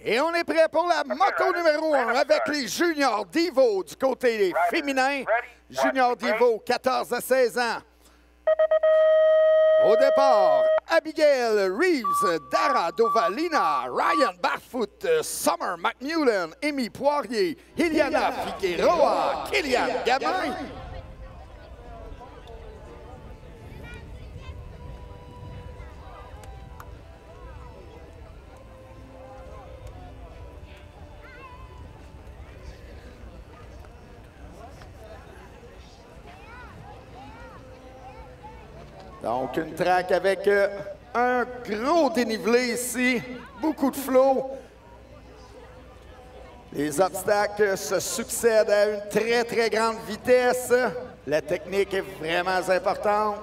Et on est prêt pour la moto numéro 1 avec les Junior Divo du côté des féminins. Junior Divo, 14 à 16 ans. Au départ, Abigail Reeves, Dara Dovalina, Ryan Barfoot, Summer McMullen, Amy Poirier, Iliana Figueroa, Kylian Gamin. Donc, une track avec un gros dénivelé ici, beaucoup de flow. Les obstacles se succèdent à une très, très grande vitesse. La technique est vraiment importante.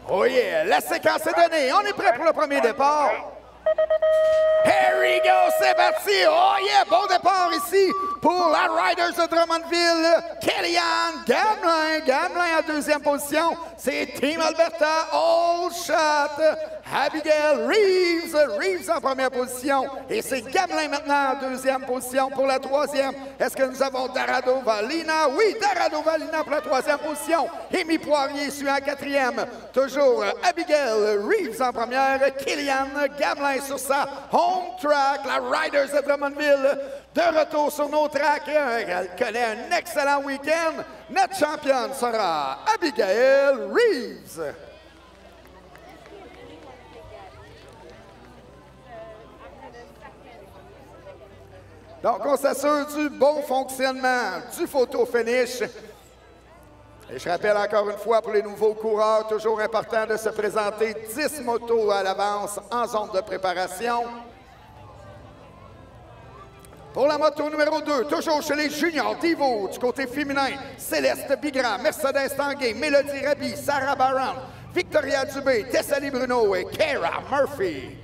Oh yeah, la séquence est donnée. On est prêt pour le premier départ. Here we go, c'est parti. Oh yeah, bon départ ici pour la Riders de Drummondville. Kellyanne Gamelin. Gamelin en deuxième position. C'est Team Alberta. All shot. Abigail Reeves. Reeves en première position. Et c'est Gamelin maintenant en deuxième position pour la troisième. Est-ce que nous avons Dara Dovalina? Oui, Dara Dovalina pour la troisième position. Amy Poirier suit en quatrième. Toujours Abigail Reeves en première. Kylian Gamelin sur sa home track. La Riders de Drummondville de retour sur nos tracks. Elle connaît un excellent week-end. Notre championne sera Abigail Reeves. Donc, on s'assure du bon fonctionnement du photo-finish. Et je rappelle encore une fois pour les nouveaux coureurs, toujours important de se présenter 10 motos à l'avance en zone de préparation. Pour la moto numéro 2, toujours chez les Junior Divo du côté féminin, Céleste Bigram, Mercedes Tanguay, Mélodie Rabi, Sarah Barron, Victoria Dubé, Tessalie Bruno et Kara Murphy.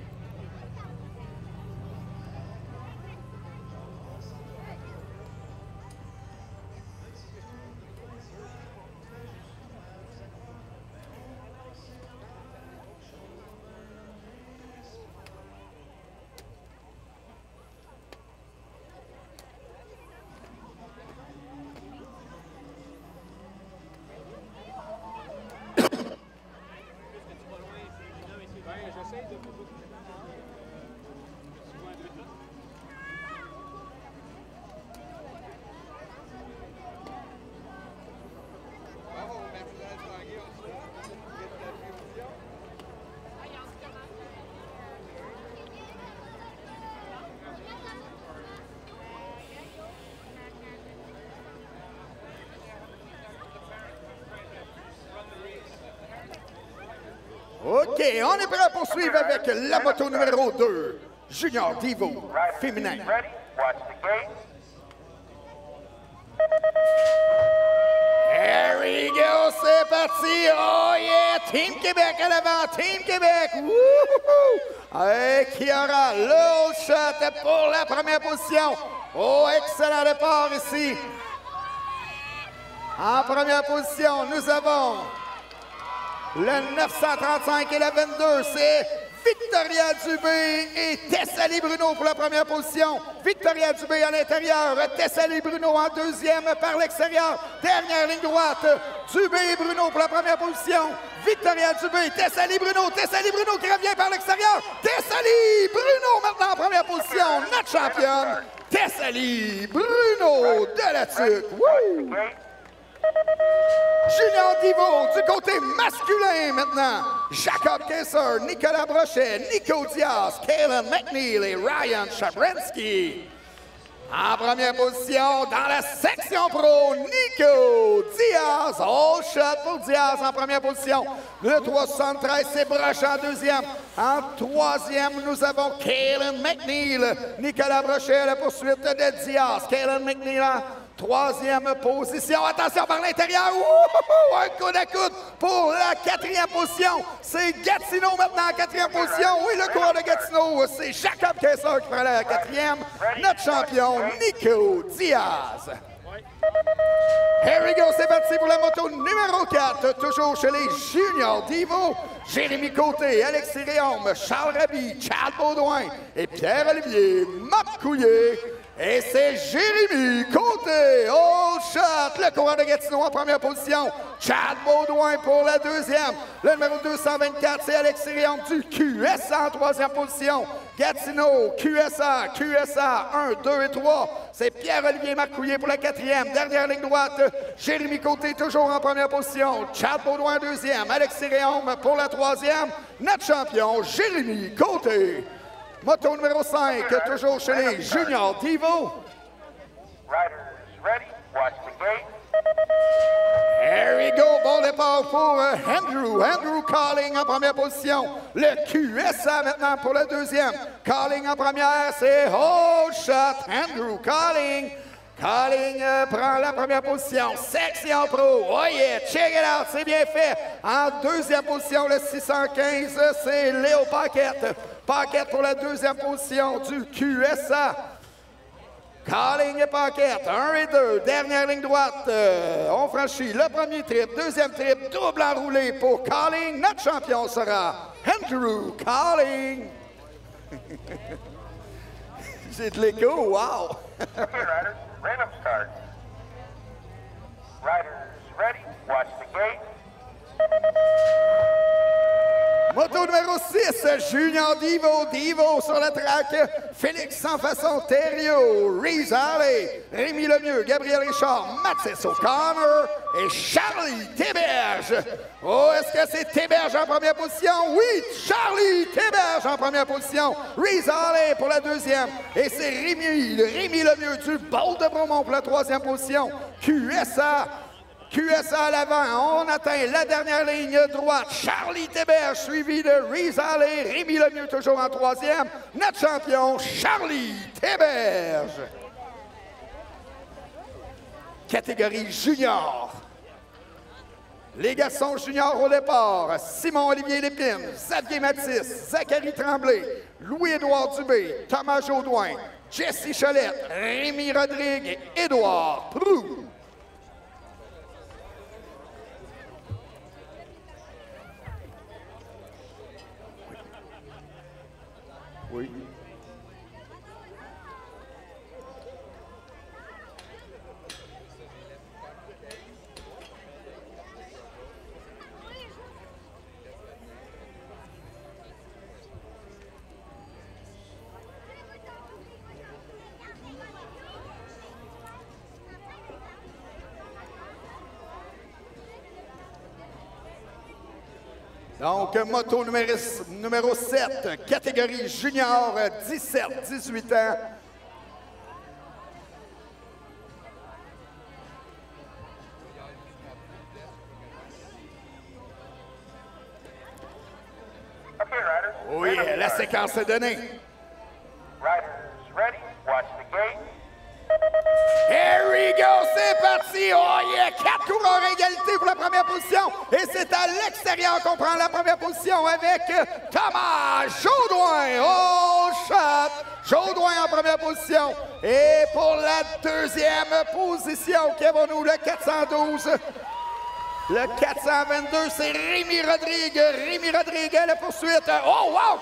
OK, on est prêt à poursuivre avec la moto numéro 2, Junior Divo, féminin. Here we go, c'est parti. Oh yeah, Team Québec à l'avant, Team Québec. Wouhou! Et qui aura le shot pour la première position. Oh, excellent départ ici. En première position, nous avons le 935 et la 22, c'est Victoria Dubé et Tessalie Bruno pour la première position. Victoria Dubé à l'intérieur, Tessalie Bruno en deuxième par l'extérieur. Dernière ligne droite, Dubé et Bruno pour la première position. Victoria Dubé, Tessalie Bruno qui revient par l'extérieur. Tessalie Bruno maintenant en première position. Notre championne, Tessalie Bruno de la TUC. Woo! Junior Divo du côté masculin maintenant. Jacob Kessler, Nicolas Brochet, Nico Diaz, Kalen McNeil et Ryan Chabrensky. En première position dans la section pro, Nico Diaz. All shot pour Diaz en première position. Le 373, c'est Brochet en deuxième. En troisième, nous avons Kalen McNeil. Nicolas Brochet à la poursuite de Diaz. Kalen McNeil en 3e position. Attention par l'intérieur. Ouh, un coude à coude pour la 4e position. C'est Gatineau maintenant en 4e position. Oui, le coureur de Gatineau, c'est Jacob Kessler qui prend la 4e. Notre champion, Nico Diaz. Here we go, c'est parti pour la moto numéro 4, toujours chez les juniors d'Ivo. Jérémy Côté, Alexis Réaume, Charles Raby, Chad Baudouin et Pierre-Olivier Marcouillet. Et c'est Jérémy Côté, all shot, le coureur de Gatineau en première position. Chad Baudouin pour la 2e. Le numéro 224, c'est Alexis Réaume du QSA en 3e position. Gatineau, QSA, 1, 2 et 3. C'est Pierre-Olivier Marcouillet pour la 4e. Dernière ligne droite, Jérémy Côté toujours en première position. Chad Baudouin 2e. Alexis Réaume pour la 3e. Notre champion, Jérémy Côté. Moto numéro 5, toujours chez les juniors d'Ivo. Riders ready, watch the gate. Here we go, bon départ pour Andrew Calling en première position. Le QSA maintenant pour la 2e. Calling en première, c'est Hold Shot. Andrew Calling. Calling prend la première position. Section Pro. Oh yeah, check it out, c'est bien fait. En 2e position, le 615, c'est Léo Paquette. Paquette pour la 2e position du QSA. Calling et Paquette, 1 et 2, dernière ligne droite. On franchit le premier trip, 2e trip, double enroulé pour Calling. Notre champion sera Andrew Calling. J'ai de l'écho, wow! Okay, riders, random start. Riders ready, watch the gate. Moto numéro 6, Junior d'Ivo sur le track. Félix Sans Façon, Thériault, Reese Alley, Rémi Lemieux, Gabriel Richard, Mathis O'Connor et Charlie Théberge. Oh, est-ce que c'est Théberge en première position? Oui, Charlie Théberge en première position. Reese Alley pour la 2e. Et c'est Rémi Lemieux du Bolt de Bromont pour la 3e position. QSA à l'avant, on atteint la dernière ligne droite. Charlie Théberge suivi de Reese Alley, Rémi Lemieux toujours en 3e. Notre champion, Charlie Théberge. Catégorie junior. Les garçons juniors au départ, Simon-Olivier Lépine, Xavier Mathis, Zachary Tremblay, Louis-Édouard Dubé, Thomas Jaudoin, Jesse Cholette, Rémi Rodrigue et Édouard Proulx. Oui. Donc, moto numéro 7, catégorie junior, 17-18 ans. Okay, riders. Oui, random la start. séquence est donnée. Riders ready, watch the gate. Here we go, c'est parti! Oh yeah! 4 coureurs à égalité pour la première position. Et c'est à l'extérieur qu'on prend la première position avec Thomas Jaudoin. Oh, shot! Jaudoin en première position. Et pour la 2e position, qu'avons-nous? Le 412. Le 422, c'est Rémi Rodrigue. Rémi Rodrigue à la poursuite. Oh, wow!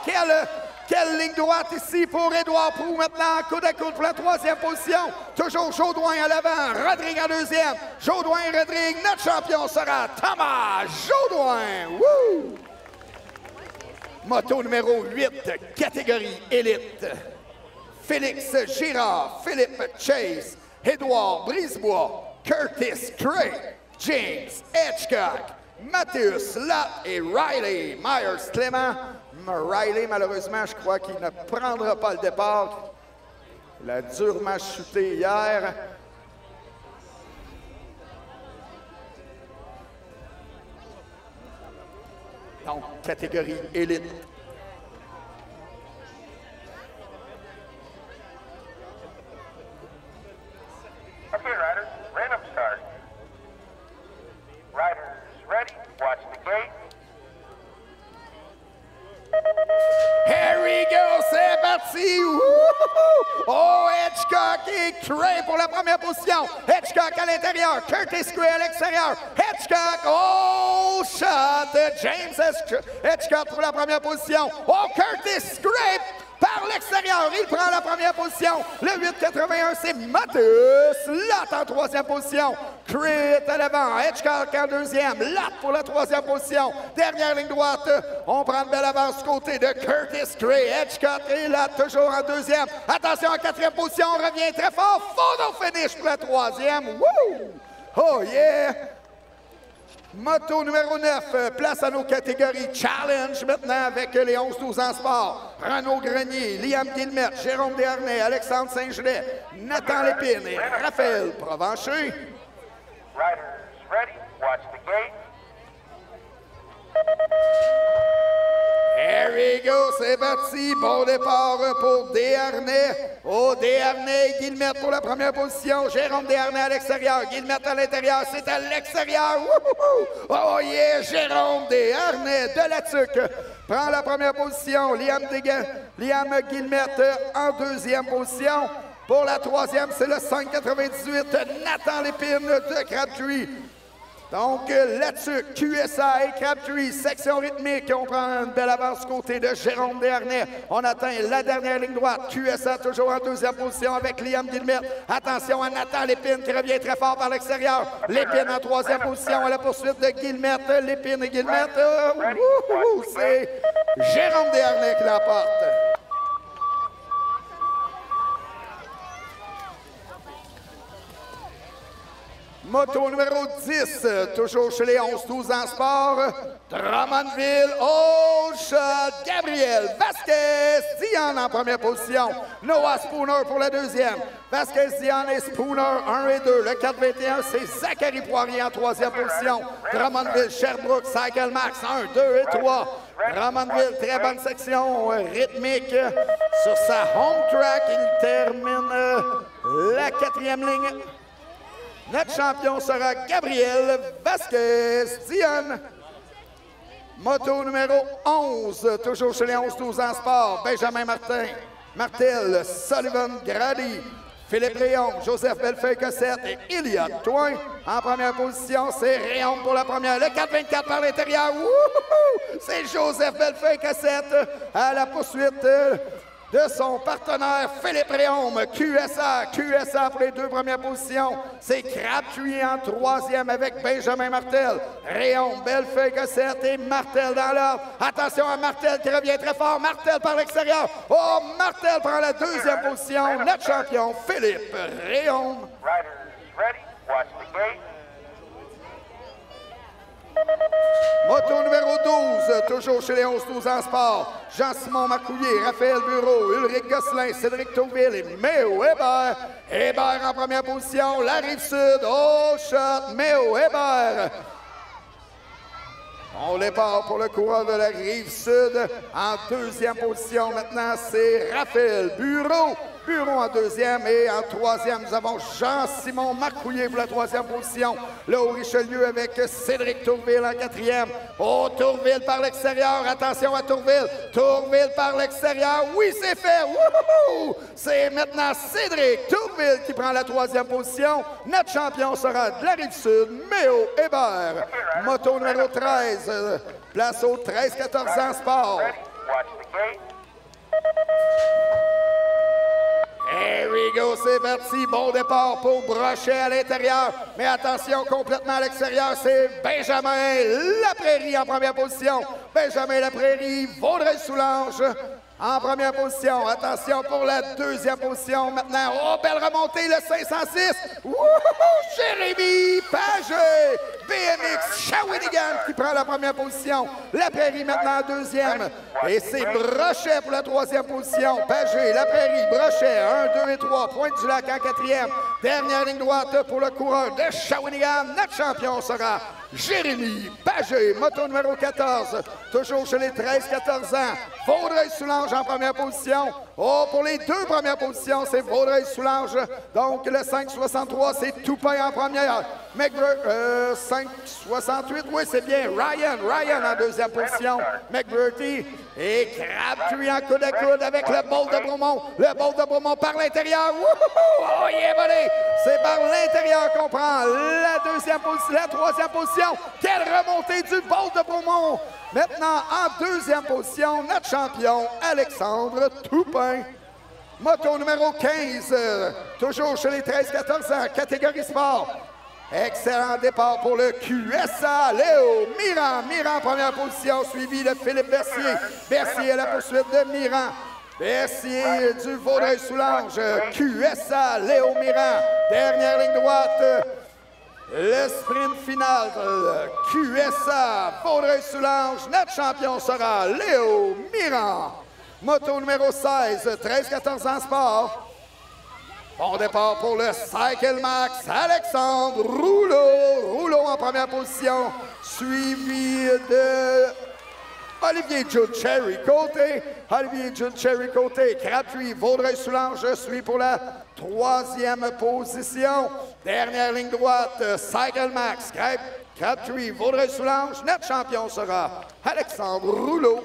Quelle ligne droite ici pour Édouard Proulx maintenant, coude à coude pour la 3e position. Toujours Jaudoin à l'avant, Rodrigue en 2e. Jaudoin et Rodrigue, notre champion sera Thomas Jaudoin. Woo! Moto numéro 8, catégorie élite. Félix Girard, Philippe Chase, Édouard Brisebois, Curtis Craig, James Edgecock, Mattheus Lott et Riley Myers-Clément. Riley, malheureusement, je crois qu'il ne prendra pas le départ. Il a durement chuté hier. Donc, catégorie élite. Okay, riders, Oh, Hitchcock et Cray pour la première position. Hitchcock à l'intérieur. Curtis Cray à l'extérieur. Hitchcock, oh, shot. James Hitchcock pour la première position. Oh, Curtis Cray par l'extérieur. Il prend la première position. Le 8,81, c'est Mattus. Lott en troisième position. Cray est à l'avant. Hitchcock en deuxième. Lott pour la troisième position. Dernière ligne droite. On prend une belle avance du côté de Curtis Cray. Hitchcock et Lott toujours en deuxième. Attention en quatrième position. On revient très fort. Photo finish pour la troisième. Woo! Oh yeah! Moto numéro 9, place à nos catégories Challenge maintenant avec les 11-12 ans sport. Renaud Grenier, Liam Guillemette, Jérôme Desharnais, Alexandre Saint-Gelais, Nathan Lépine et Raphaël Provencher. Riders ready, watch the gate. Here we go, c'est parti. Bon départ pour Desharnais. Oh, Desharnais et Guillemette pour la première position. Jérôme Desharnais à l'extérieur. Guillemette à l'intérieur. C'est à l'extérieur. Oh yeah, Jérôme Desharnais de la Tuque prend la première position. Liam Guillemette en deuxième position. Pour la troisième, c'est le 5,98 Nathan Lépine de Crabtree. Donc, là-dessus, QSA et Crabtree, section rythmique. On prend une belle avance du côté de Jérôme Desharnais. On atteint la dernière ligne droite. QSA toujours en deuxième position avec Liam Guillemette. Attention à Nathan Lépine qui revient très fort par l'extérieur. Lépine en troisième position à la poursuite de Guillemette. Lépine et Guillemette. C'est Jérôme Desharnais qui l'emporte. Moto numéro 10, toujours chez les 11-12 ans sport. Drummondville, oh shot, Gabriel Vasquez, Dion en première position. Noah Spooner pour la deuxième. Vasquez, Dion et Spooner 1 et 2. Le 4,21, c'est Zachary Poirier en troisième position. Drummondville, Sherbrooke, Cycle Max 1, 2 et 3. Drummondville, très bonne section rythmique sur sa home track. Il termine la quatrième ligne. Notre champion sera Gabriel Vasquez-Dion. Moto numéro 11, toujours chez les 11-12 ans sport. Benjamin Martel, Sullivan Grady, Philippe Réaume, Joseph Bellefeuille-Cossette et Elliott Toin. En première position, c'est Réaume pour la première. Le 4,24 par l'intérieur. C'est Joseph Bellefeuille-Cossette à la poursuite de son partenaire Philippe Réaume. QSA pour les deux premières positions. C'est Crabtree en troisième avec Benjamin Martel. Réaume, Bellefeuille-Cossette et Martel dans l'ordre. Attention à Martel qui revient très fort. Martel par l'extérieur. Oh, Martel prend la deuxième position. Notre champion Philippe Réaume. Riders ready, watch the gate. Moto numéro 12, toujours chez les 11-12 ans sport. Jean-Simon Marcouillier, Raphaël Bureau, Ulrich Gosselin, Cédric Tourville et Méo Hébert. Hébert en première position, la Rive-Sud, oh shot, Méo Hébert. On départ pour le coureur de la Rive-Sud. En deuxième position, maintenant, c'est Raphaël Bureau. Bureau en deuxième et en troisième, nous avons Jean-Simon Marcouillier pour la troisième position. Le Haut-Richelieu avec Cédric Tourville en quatrième. Oh, Tourville par l'extérieur. Attention à Tourville. Tourville par l'extérieur. Oui, c'est fait. Wouhou! C'est maintenant Cédric Tourville qui prend la troisième position. Notre champion sera de la Rive-Sud, Méo Hébert. Moto numéro 13. Place aux 13-14 ans sport. Ready, watch the gate. Here we go, c'est parti. Bon départ pour Brochet à l'intérieur. Mais attention, complètement à l'extérieur, c'est Benjamin Laprairie en première position. Benjamin Laprairie, Vaudreuil-Soulanges en première position. Attention pour la deuxième position maintenant. Oh, belle remontée, le 506. Wouhou! Jérémy Pagé, BMX Shawinigan qui prend la première position. Laprairie maintenant en deuxième. Et c'est Brochet pour la troisième position. Pagé, Laprairie, Brochet, 1, 2 et 3. Pointe-du-Lac en quatrième. Dernière ligne droite pour le coureur de Shawinigan. Notre champion sera Jérémy Pagé. Moto numéro 14. Toujours chez les 13-14 ans. Vaudreuil-Soulanges en première position. Oh, pour les deux premières positions, c'est Vaudreuil-Soulanges. Donc, le 5,63, c'est Toupin en première. McBurty, 5,68, oui, c'est bien. Ryan en deuxième position. McBurty et Crabtree en coude à coude avec le Bolt de Bromont. Le Bolt de Bromont par l'intérieur. Oh, yeah, buddy! C'est par l'intérieur qu'on prend la troisième position. Quelle remontée du Bolt de Bromont! Maintenant, en deuxième position, notre champion, Alexandre Toupin. Moto numéro 15, toujours chez les 13-14 ans, catégorie sport. Excellent départ pour le QSA, Léo Mirand. Mirand en première position, suivi de Philippe Bercier. Bercier à la poursuite de Mirand. Bercier du Vaudreuil-Soulanges, QSA, Léo Mirand. Dernière ligne droite, le sprint final, QSA, Vaudreuil-Soulanges. Notre champion sera Léo Mirand. Moto numéro 16, 13-14 ans sport. Bon départ pour le Cycle Max, Alexandre Rouleau. Rouleau en première position, suivi de Olivier Jude Cherry Côté. Olivier Jude Cherry Côté, Crabtree, Vaudreuil-Soulanges suit pour la troisième position. Dernière ligne droite, Cycle Max, Crabtree, Vaudreuil-Soulanges. Notre champion sera Alexandre Rouleau.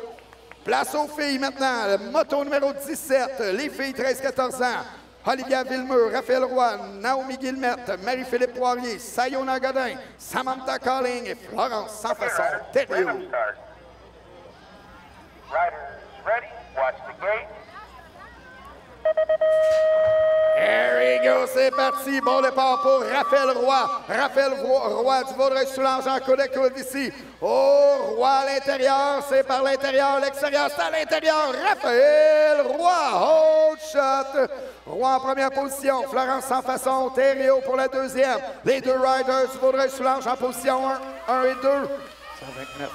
Place aux filles maintenant, le moto numéro 17, les filles 13-14 ans. Olivia Villemeux, Raphaël Roy, Naomi Guillemette, Marie-Philippe Poirier, Sayona Godin, Samantha Calling et Florence Sans-Façon Thériault. Riders ready, watch the gate. There we go, c'est parti. Bon départ pour Raphaël Roy. Raphaël Roy du Vaudreuil-Soulanges en coude à coude ici. Oh, Roy à l'intérieur, c'est par l'intérieur. L'extérieur, c'est à l'intérieur. Raphaël Roy, hold shot. Roy en première position. Florence Sans-Façon, Thériault pour la deuxième. Les deux riders du Vaudreuil-Soulanges en position 1 et 2. 129.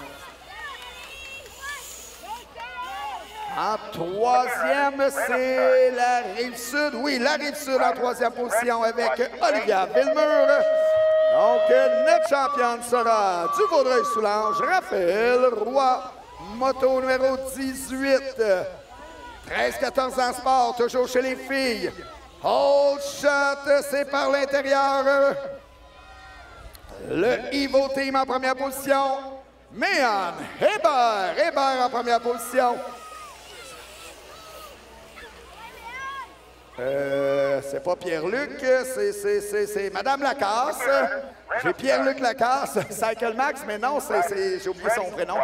En troisième, c'est la Rive-Sud. Oui, la Rive-Sud en troisième position avec Olivia Villemur. Donc, notre championne sera du Vaudreuil-Soulanges, Raphaël Roy. Moto numéro 18. 13-14 ans sport, toujours chez les filles. Hold shot, c'est par l'intérieur. Le Evo Team en première position. Méan Hébert. Hébert en première position. C'est pas Pierre-Luc, c'est Madame Lacasse. J'ai Pierre-Luc Lacasse, Cycle Max, mais non, j'ai oublié son prénom.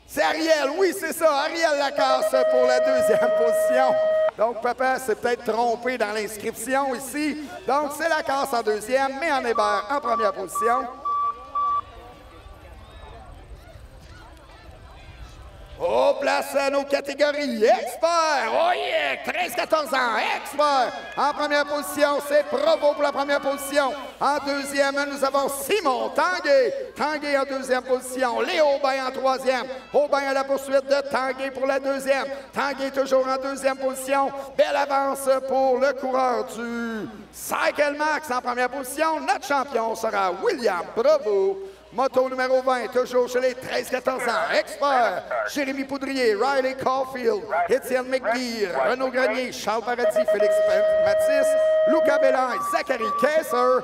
C'est Ariel, oui, c'est ça, Ariel Lacasse pour la deuxième position. Donc, papa s'est peut-être trompé dans l'inscription ici. Donc, c'est Lacasse en deuxième, mais en Hébert en première position. Oh, place à nos catégories. Expert! Oh yeah! 13-14 ans. Expert! En première position, c'est Provo pour la première position. En deuxième, nous avons Simon Tanguay. Tanguay en deuxième position. Léo Aubin en troisième. Aubin à la poursuite de Tanguay pour la deuxième. Tanguay toujours en deuxième position. Belle avance pour le coureur du Cycle Max en première position. Notre champion sera William Provo. Moto numéro 20, toujours chez les 13-14 ans. Expert, Jérémy Poudrier, Riley Caulfield, Étienne McGee, Renaud Grenier, Charles Paradis, Félix Mathis, Lucas Bélan, Zachary Kessler.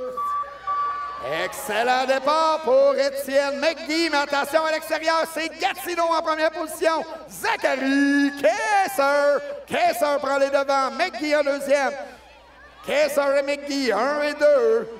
Excellent départ pour Étienne McGee, mais attention à l'extérieur, c'est Gatineau en première position. Zachary Kessler. Kessler prend les devants, McGee en deuxième. Kessler et McGee, 1 et 2.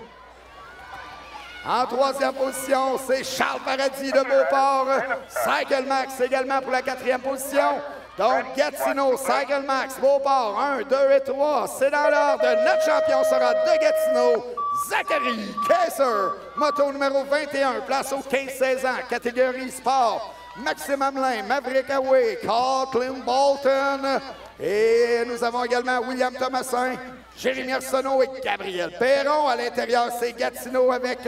En troisième position, c'est Charles Paradis de Beauport. Cycle Max également pour la quatrième position. Donc, Gatineau, Cycle Max, Beauport, 1, 2 et 3. C'est dans l'ordre. Notre champion sera de Gatineau, Zachary Kessler. Moto numéro 21, place aux 15-16 ans, catégorie sport. Maxime Hamelin, Maverick Away, Coughlin Bolton. Et nous avons également William Thomasin, Jérémy Arsenault et Gabriel Perron. À l'intérieur, c'est Gatineau avec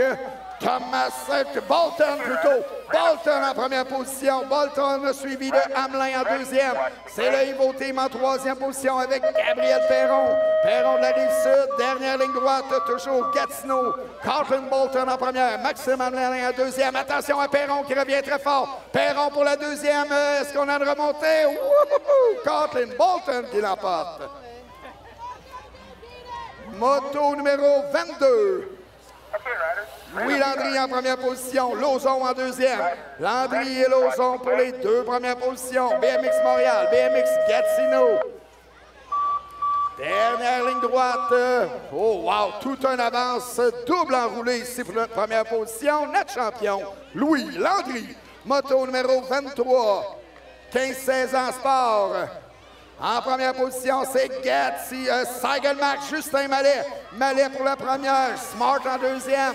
Bolton plutôt. Bolton en première position. Bolton suivi de Hamelin en deuxième. C'est le Evo Team en troisième position avec Gabriel Perron. Perron de la Rive-Sud. Dernière ligne droite, toujours Gatineau. Coughlin Bolton en première. Maxime Hamelin en deuxième. Attention à Perron qui revient très fort. Perron pour la deuxième. Est-ce qu'on a une remontée? Coughlin Bolton qui l'emporte. Moto numéro 22. Louis Landry en première position, Lauzon en deuxième. Landry et Lauzon pour les deux premières positions. BMX Montréal, BMX Gatineau. Dernière ligne droite. Oh, wow, tout un avance. Double enroulé ici pour notre première position. Notre champion, Louis Landry. Moto numéro 23. 15-16 ans sport. En première position, c'est Cycle Max, Justin Mallet. Mallet pour la première, Smart en deuxième.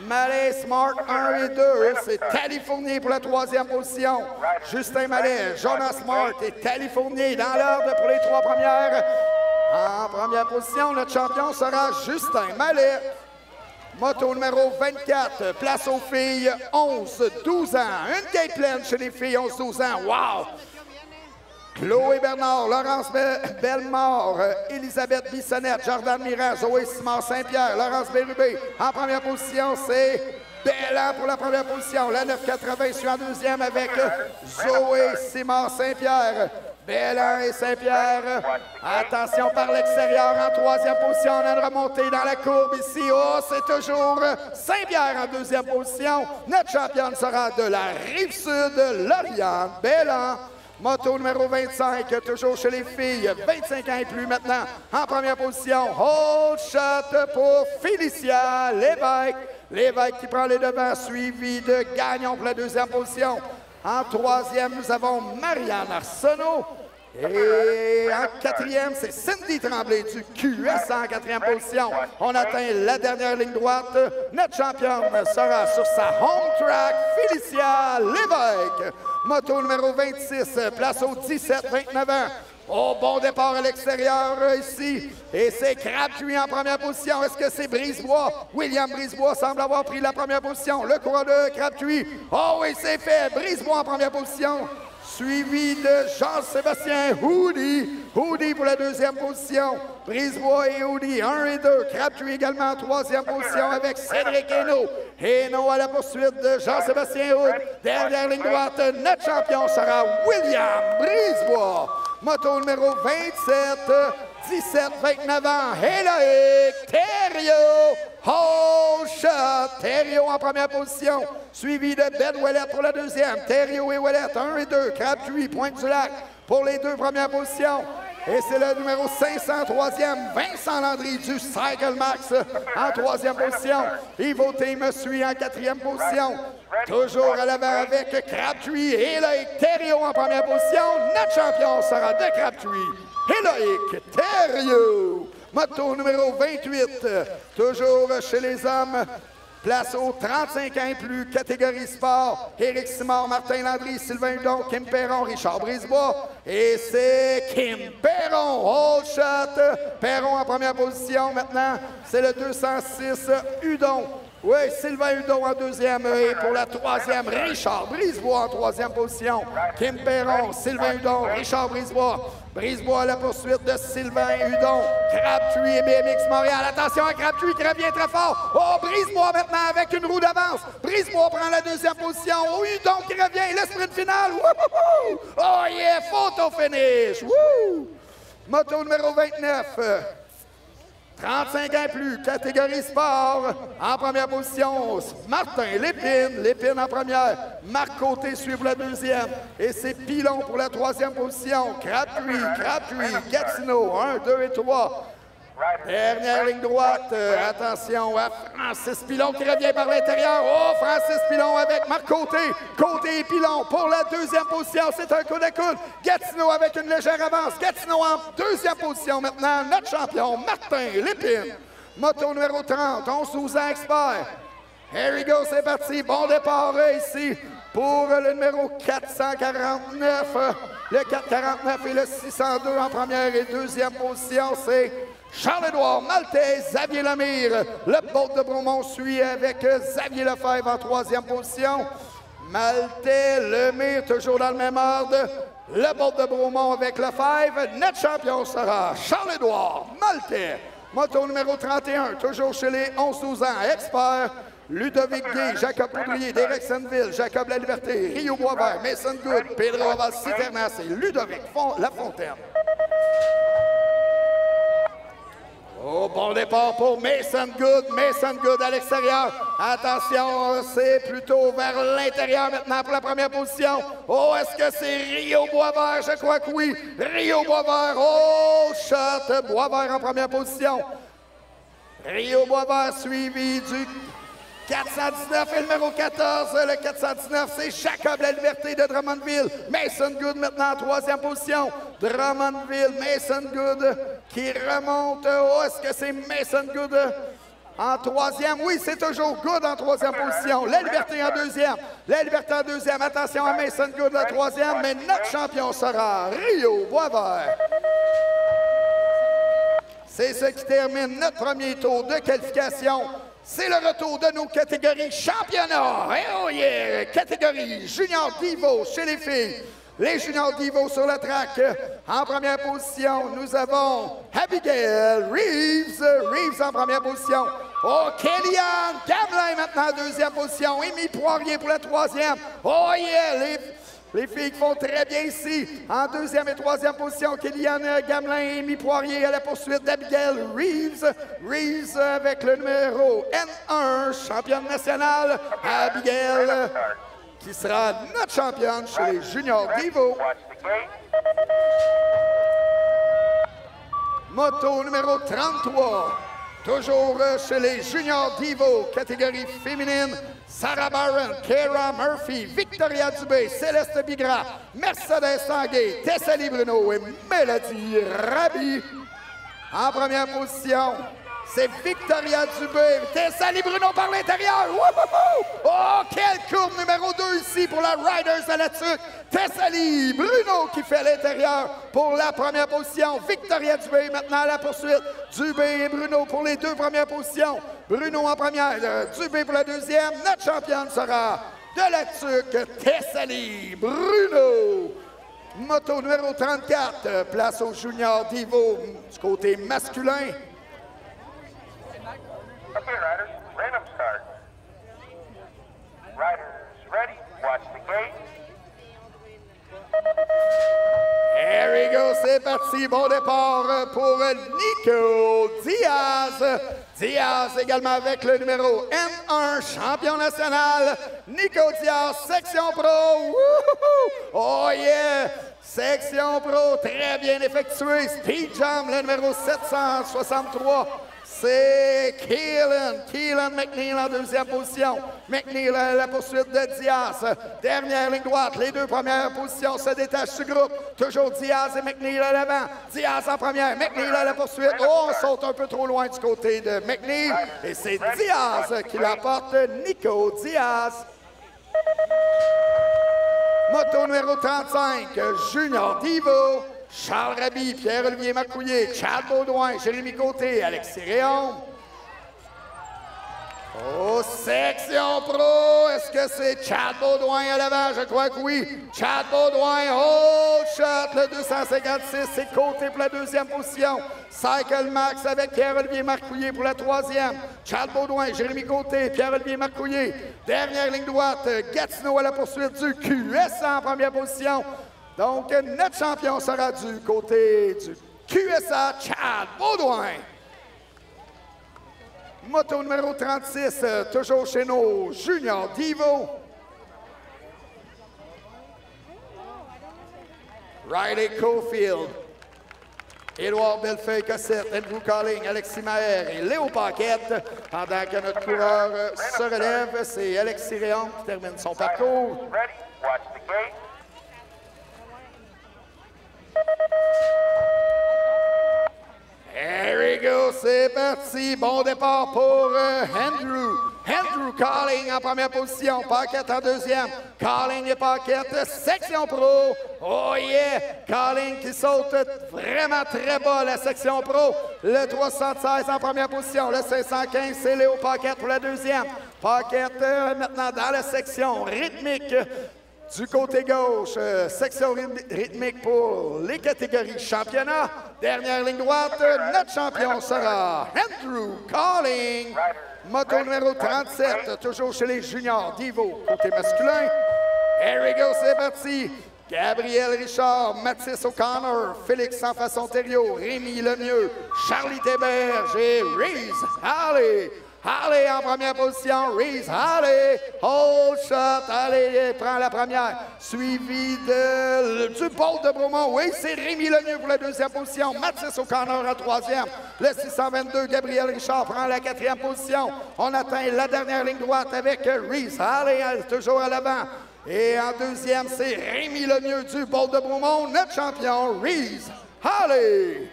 Mallet, Smart 1 et 2. C'est Californie pour la troisième position. Justin Mallet, Jonas Smart et Californie dans l'ordre pour les trois premières. En première position, notre champion sera Justin Mallet. Moto numéro 24, place aux filles 11-12 ans. Une gate pleine chez les filles 11-12 ans. Wow! Chloé Bernard, Laurence Bellemare, Elisabeth Bissonnette, Jordan Mirand, Zoé Simard-Saint-Pierre, Laurence Bérubé. En première position, c'est Bellan pour la première position. La 980 suit en deuxième avec Zoé Simard-Saint-Pierre. Bellan et Saint-Pierre. Attention par l'extérieur en troisième position. On a une remontée dans la courbe ici. Oh, c'est toujours Saint-Pierre en deuxième position. Notre championne sera de la Rive-Sud, Lauriane Bellan. Moto numéro 25, toujours chez les filles, 25 ans et plus maintenant. En première position, hold shot pour Félicia Lévesque. Lévesque qui prend les devants, suivi de Gagnon pour la deuxième position. En troisième, nous avons Marianne Arsenault. Et en quatrième, c'est Cindy Tremblay du QS en quatrième position. On atteint la dernière ligne droite. Notre championne sera sur sa home track, Félicia Lévesque. Moto numéro 26, place aux 17-29 ans. Au bon départ à l'extérieur ici. Et c'est Crabtree en première position. Est-ce que c'est Brisebois? William Brisebois semble avoir pris la première position. Le coureur de Crabtree. Oh oui, c'est fait. Brisebois en première position. Suivi de Jean-Sébastien Hoody. Hoody pour la deuxième position. Brisebois et Hoody, 1 et 2. Crabtree également en troisième position avec Cédric Hainaut. Hainaut à la poursuite de Jean-Sébastien Hood. Dernière ligne droite, notre champion sera William Brisebois. Moto numéro 27, 17-29 ans, Héloïque Thériault. Hold shot, Thériault en première position, suivi de Ben Ouellette pour la deuxième. Thériault et Ouellette, 1 et 2. Crabtree, Pointe-du-Lac pour les deux premières positions. Et c'est le numéro 503e, Vincent Landry du Cycle Max en troisième position. Ivo me suit en quatrième position. Toujours à l'avant avec Crabtree et Héloïque Thériault en première position. Notre champion sera de Crabtree, Héloïque Thériault. Moto numéro 28, toujours chez les hommes. Place aux 35 ans et plus, catégorie sport. Éric Simard, Martin Landry, Sylvain Hudon, Kim Perron, Richard Brisebois. Et c'est Kim Perron. Hold shot. Perron en première position maintenant. C'est le 206 Hudon. Oui, Sylvain Hudon en deuxième. Et pour la troisième, Richard Brisebois en troisième position. Kim Perron, Sylvain Hudon, Richard Brisebois. Brisebois à la poursuite de Sylvain Hudon. Crabtree et BMX Montréal. Attention à Crabtree qui revient très fort. Oh, Brisebois maintenant avec une roue d'avance. Brisebois prend la deuxième position. Oh, Hudon qui revient. Le sprint final. Wouhou! Oh yeah, photo finish. Wouh! Moto numéro 29. 35 ans et plus, catégorie sport. En première position, Martin Lépine. Lépine en première. Marc Côté suit pour la deuxième. Et c'est Pilon pour la troisième position. Crabtree, Gatineau, 1, 2 et 3. Dernière ligne droite. Attention à Francis Pilon qui revient par l'intérieur. Oh, Francis Pilon avec Marc Côté. Côté et Pilon pour la deuxième position. C'est un coup de coude. Gatineau avec une légère avance. Gatineau en deuxième position maintenant. Notre champion, Martin Lépine. Moto numéro 30, 11-12 ans expert. Here we go, c'est parti. Bon départ ici pour le numéro 449. Le 449 et le 602 en première et deuxième position. C'est Charles-Édouard Maltais, Xavier Lemire. Le boat de Bromont suit avec Xavier Lefebvre en troisième position. Maltais, Lemire, toujours dans le même ordre. Le boat de Bromont avec Lefebvre. Notre champion sera Charles-Édouard Maltais. Moto numéro 31, toujours chez les 11-12 ans, expert. Ludovic Gay, Jacob Poudrier, Derek Senville, Jacob La Liberté, Rio Boisvert, Mason Good, Pedro Aval Citernas et Ludovic Lafontaine. Oh, bon départ pour Mason Good. Mason Good à l'extérieur. Attention, c'est plutôt vers l'intérieur maintenant pour la première position. Oh, est-ce que c'est Rio Boisvert? Je crois que oui. Rio Boisvert. Oh, shot. Boisvert en première position. Rio Boisvert suivi du 419 et le numéro 14, le 419, c'est Jacob La Liberté de Drummondville. Mason Good maintenant en troisième position. Drummondville, Mason Good qui remonte. Oh, est-ce que c'est Mason Good en troisième? Oui, c'est toujours Good en troisième position. La Liberté en deuxième. La Liberté en deuxième. Attention à Mason Good le troisième, mais notre champion sera Rio Boisvert. C'est ce qui termine notre premier tour de qualification. C'est le retour de nos catégories championnat. Et oh yeah! Catégorie Junior Divo chez les filles. Les Junior Divo sur le track. En première position, nous avons Abigail Reeves. Reeves en première position. Oh, Kellyanne Gamelin maintenant en deuxième position. Amy Poirier pour la troisième. Oh yeah! Les filles qui font très bien ici. En deuxième et troisième position, Kellyanne Gamelin et Amy Poirier à la poursuite d'Abigail Reeves. Reeves avec le numéro N1, championne nationale. Abigail qui sera notre championne chez les Junior Divo. Moto numéro 33. Toujours chez les Junior Divo, catégorie féminine, Sarah Barron, Kara Murphy, Victoria Dubé, Céleste Bigra, Mercedes Tanguay, Tessali Bruno et Mélodie Rabi. En première position, c'est Victoria Dubé, Tessali Bruno par l'intérieur. Oh, quelle courbe numéro 2 ici pour la Riders à la tuque. Tessali Bruno qui fait l'intérieur pour la première position. Victoria Dubé maintenant à la poursuite. Dubé et Bruno pour les deux premières positions. Bruno en première, Dubé pour la deuxième. Notre championne sera de la tuque, Tessali Bruno. Moto numéro 34, place au Junior Divo du côté masculin. Okay, riders, random start. Riders ready, watch the gate. Here we go, c'est parti. Bon départ pour Nico Diaz. Diaz également avec le numéro N1, champion national. Nico Diaz, section pro. Wouhou! Oh yeah! Section pro, très bien effectué. Speed jump, le numéro 763. C'est Keelan McNeil en deuxième position. McNeil à la poursuite de Diaz. Dernière ligne droite. Les deux premières positions se détachent du groupe. Toujours Diaz et McNeil à l'avant. Diaz en première. McNeil à la poursuite. Oh, on saute un peu trop loin du côté de McNeil. Et c'est Diaz qui l'apporte. Nico Diaz. Moto numéro 35, Junior Divo. Charles Raby, Pierre-Olivier Marcouillet, Chad Baudouin, Jérémy Côté, Alexis Réaume. Oh, section pro, est-ce que c'est Chad Baudouin à l'avant? Je crois que oui. Chad Baudouin, oh, shot, le 256, c'est Côté pour la deuxième position. Cycle Max avec Pierre-Olivier Marcouillet pour la troisième. Chad Baudouin, Jérémy Côté, Pierre-Olivier Marcouillet. Dernière ligne droite, Gatineau à la poursuite du QSA en première position. Donc, notre champion sera du côté du QSA, Chad Baudouin. Moto numéro 36, toujours chez nos Junior Divo. Riley Cofield, Édouard Bellefeuille-Cossette, Andrew Calling, Alexis Maher et Léo Paquette. Pendant que notre coureur se relève, c'est Alexis Réaume qui termine son parcours. Ready, watch the gate. Here we go, c'est parti. Bon départ pour Andrew. Andrew Calling en première position, Paquette en deuxième. Calling et Paquette, section pro. Oh yeah! Calling qui saute vraiment très bas, la section pro. Le 316 en première position. Le 515, c'est Léo Paquette pour la deuxième. Paquette maintenant dans la section rythmique. Du côté gauche, section rythmique pour les catégories championnat. Dernière ligne droite, notre champion sera Andrew Calling. Moto numéro 37, toujours chez les juniors Divo, côté masculin. Here we go, c'est parti. Gabriel Richard, Mathis O'Connor, Félix Sanfas-Ontario, Rémi Lemieux, Charlie Théberge et Reese Halley. Halley en première position, Reese Halley, hold shot, allez, prend la première, suivi du Bolt de Bromont, oui, c'est Rémi Lemieux pour la deuxième position, Mathis O'Connor en troisième, le 622, Gabriel Richard prend la quatrième position, on atteint la dernière ligne droite avec Reese Halley, toujours à l'avant, et en deuxième, c'est Rémi Lemieux du Bolt de Bromont, notre champion, Reese Halley.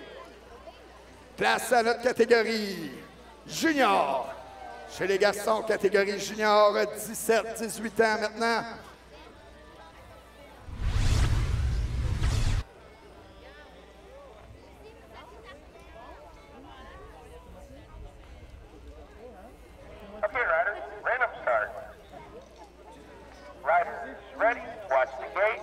Place à notre catégorie junior. Chez les garçons, catégorie junior, 17-18 ans maintenant. Okay, riders, random start. Riders, ready? Watch the gate.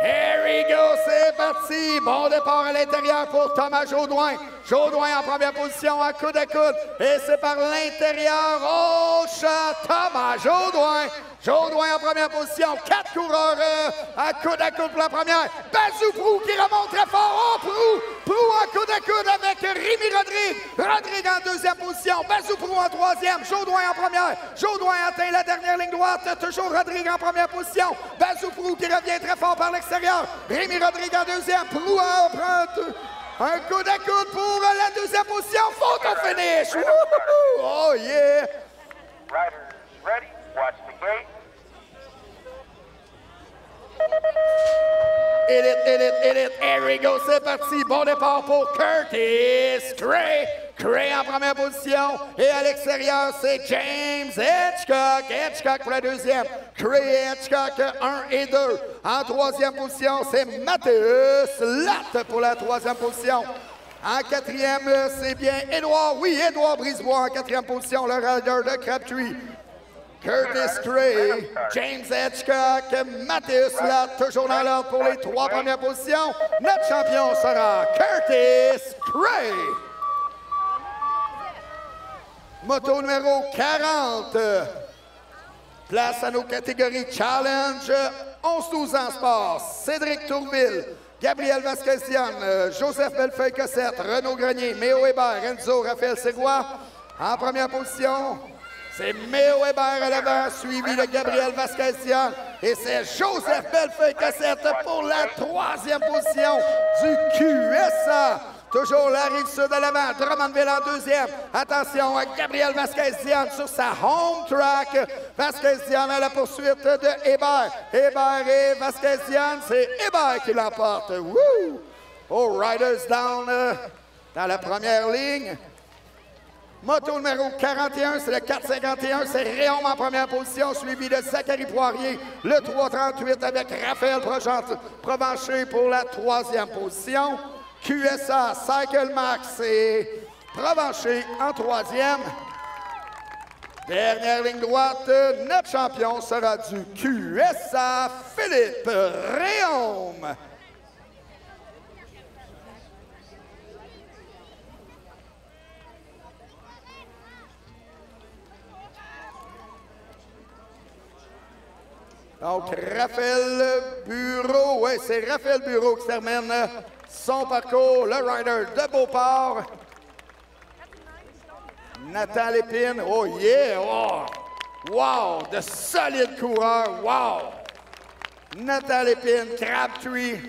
Here we go, c'est parti. Bon départ à l'intérieur pour Thomas Jaudoin. Jaudoin en première position à coude à coude. Et c'est par l'intérieur. Oh, chat, Thomas Jaudoin. Jaudoin en première position. 4 coureurs à coude pour la première. Bazou Prou qui remonte très fort. Oh, Prou en coude à coude avec Rémi Rodrigue. Rodrigue en deuxième position. Bazou Prou en troisième. Jaudoin en première. Jaudoin atteint la dernière ligne droite. Toujours Rodrigue en première position. Bazou Prou qui revient très fort par l'extérieur. Rémi Rodrigue en deuxième. Prou prend un coude à coude pour la deuxième position. Photo finish. Wouhou! Oh yeah! Riders, ready? Watch the gate. Hit it. Here we go, c'est parti. Bon départ pour Curtis Cray. Cray en première position. Et à l'extérieur, c'est James Hitchcock. Hitchcock pour la deuxième. Cray et Hitchcock, 1 et 2. En troisième position, c'est Matheus Latte pour la troisième position. En quatrième, c'est bien Édouard Brisebois en quatrième position, le rider de Crabtree. Curtis Cray, James Hitchcock, Matheus Latte, toujours dans l'ordre pour les 3 premières positions. Notre champion sera Curtis Cray. Moto numéro 40. Place à nos catégories Challenge, 11-12 ans sport. Cédric Tourville, Gabriel Vasquez-Diane, Joseph Bellefeuille-Cossette, Renaud Grenier, Méo Hébert, Enzo Raphaël Ségois. En première position, c'est Méo Hébert à l'avant, suivi de Gabriel Vasquez-Diane. Et c'est Joseph Bellefeuille-Cossette pour la troisième position du QSA. Toujours la Rive-Sud à l'avant, Drummondville en deuxième. Attention à Gabriel Vasquez-Diane sur sa home track. Vasquez-Diane à la poursuite de Hébert. Hébert et Vasquez-Diane, c'est Hébert qui l'emporte. Woo! Oh, Riders down dans la première ligne. Moto numéro 41, c'est le 451, c'est Réaume en première position, suivi de Zachary Poirier, le 338 avec Raphaël Provencher pour la troisième position. QSA, Cycle Max et Provencher en troisième. Dernière ligne droite, notre champion sera du QSA, Philippe Réaume. Donc, Raphaël Bureau, oui, c'est Raphaël Bureau qui termine son parcours, le rider de Beauport. Nathan Lépine, oh yeah, oh. Wow, de solides coureurs, wow. Nathan Lépine, Crabtree.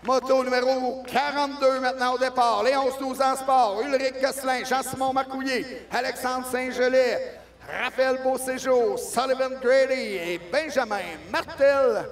Moto numéro 42 maintenant au départ, les 11-12 ans sport, Ulrich Gosselin, Jean-Simon Marcouillet, Alexandre Saint-Gelais, Raphaël Beauséjour, Sullivan Grady et Benjamin Martel.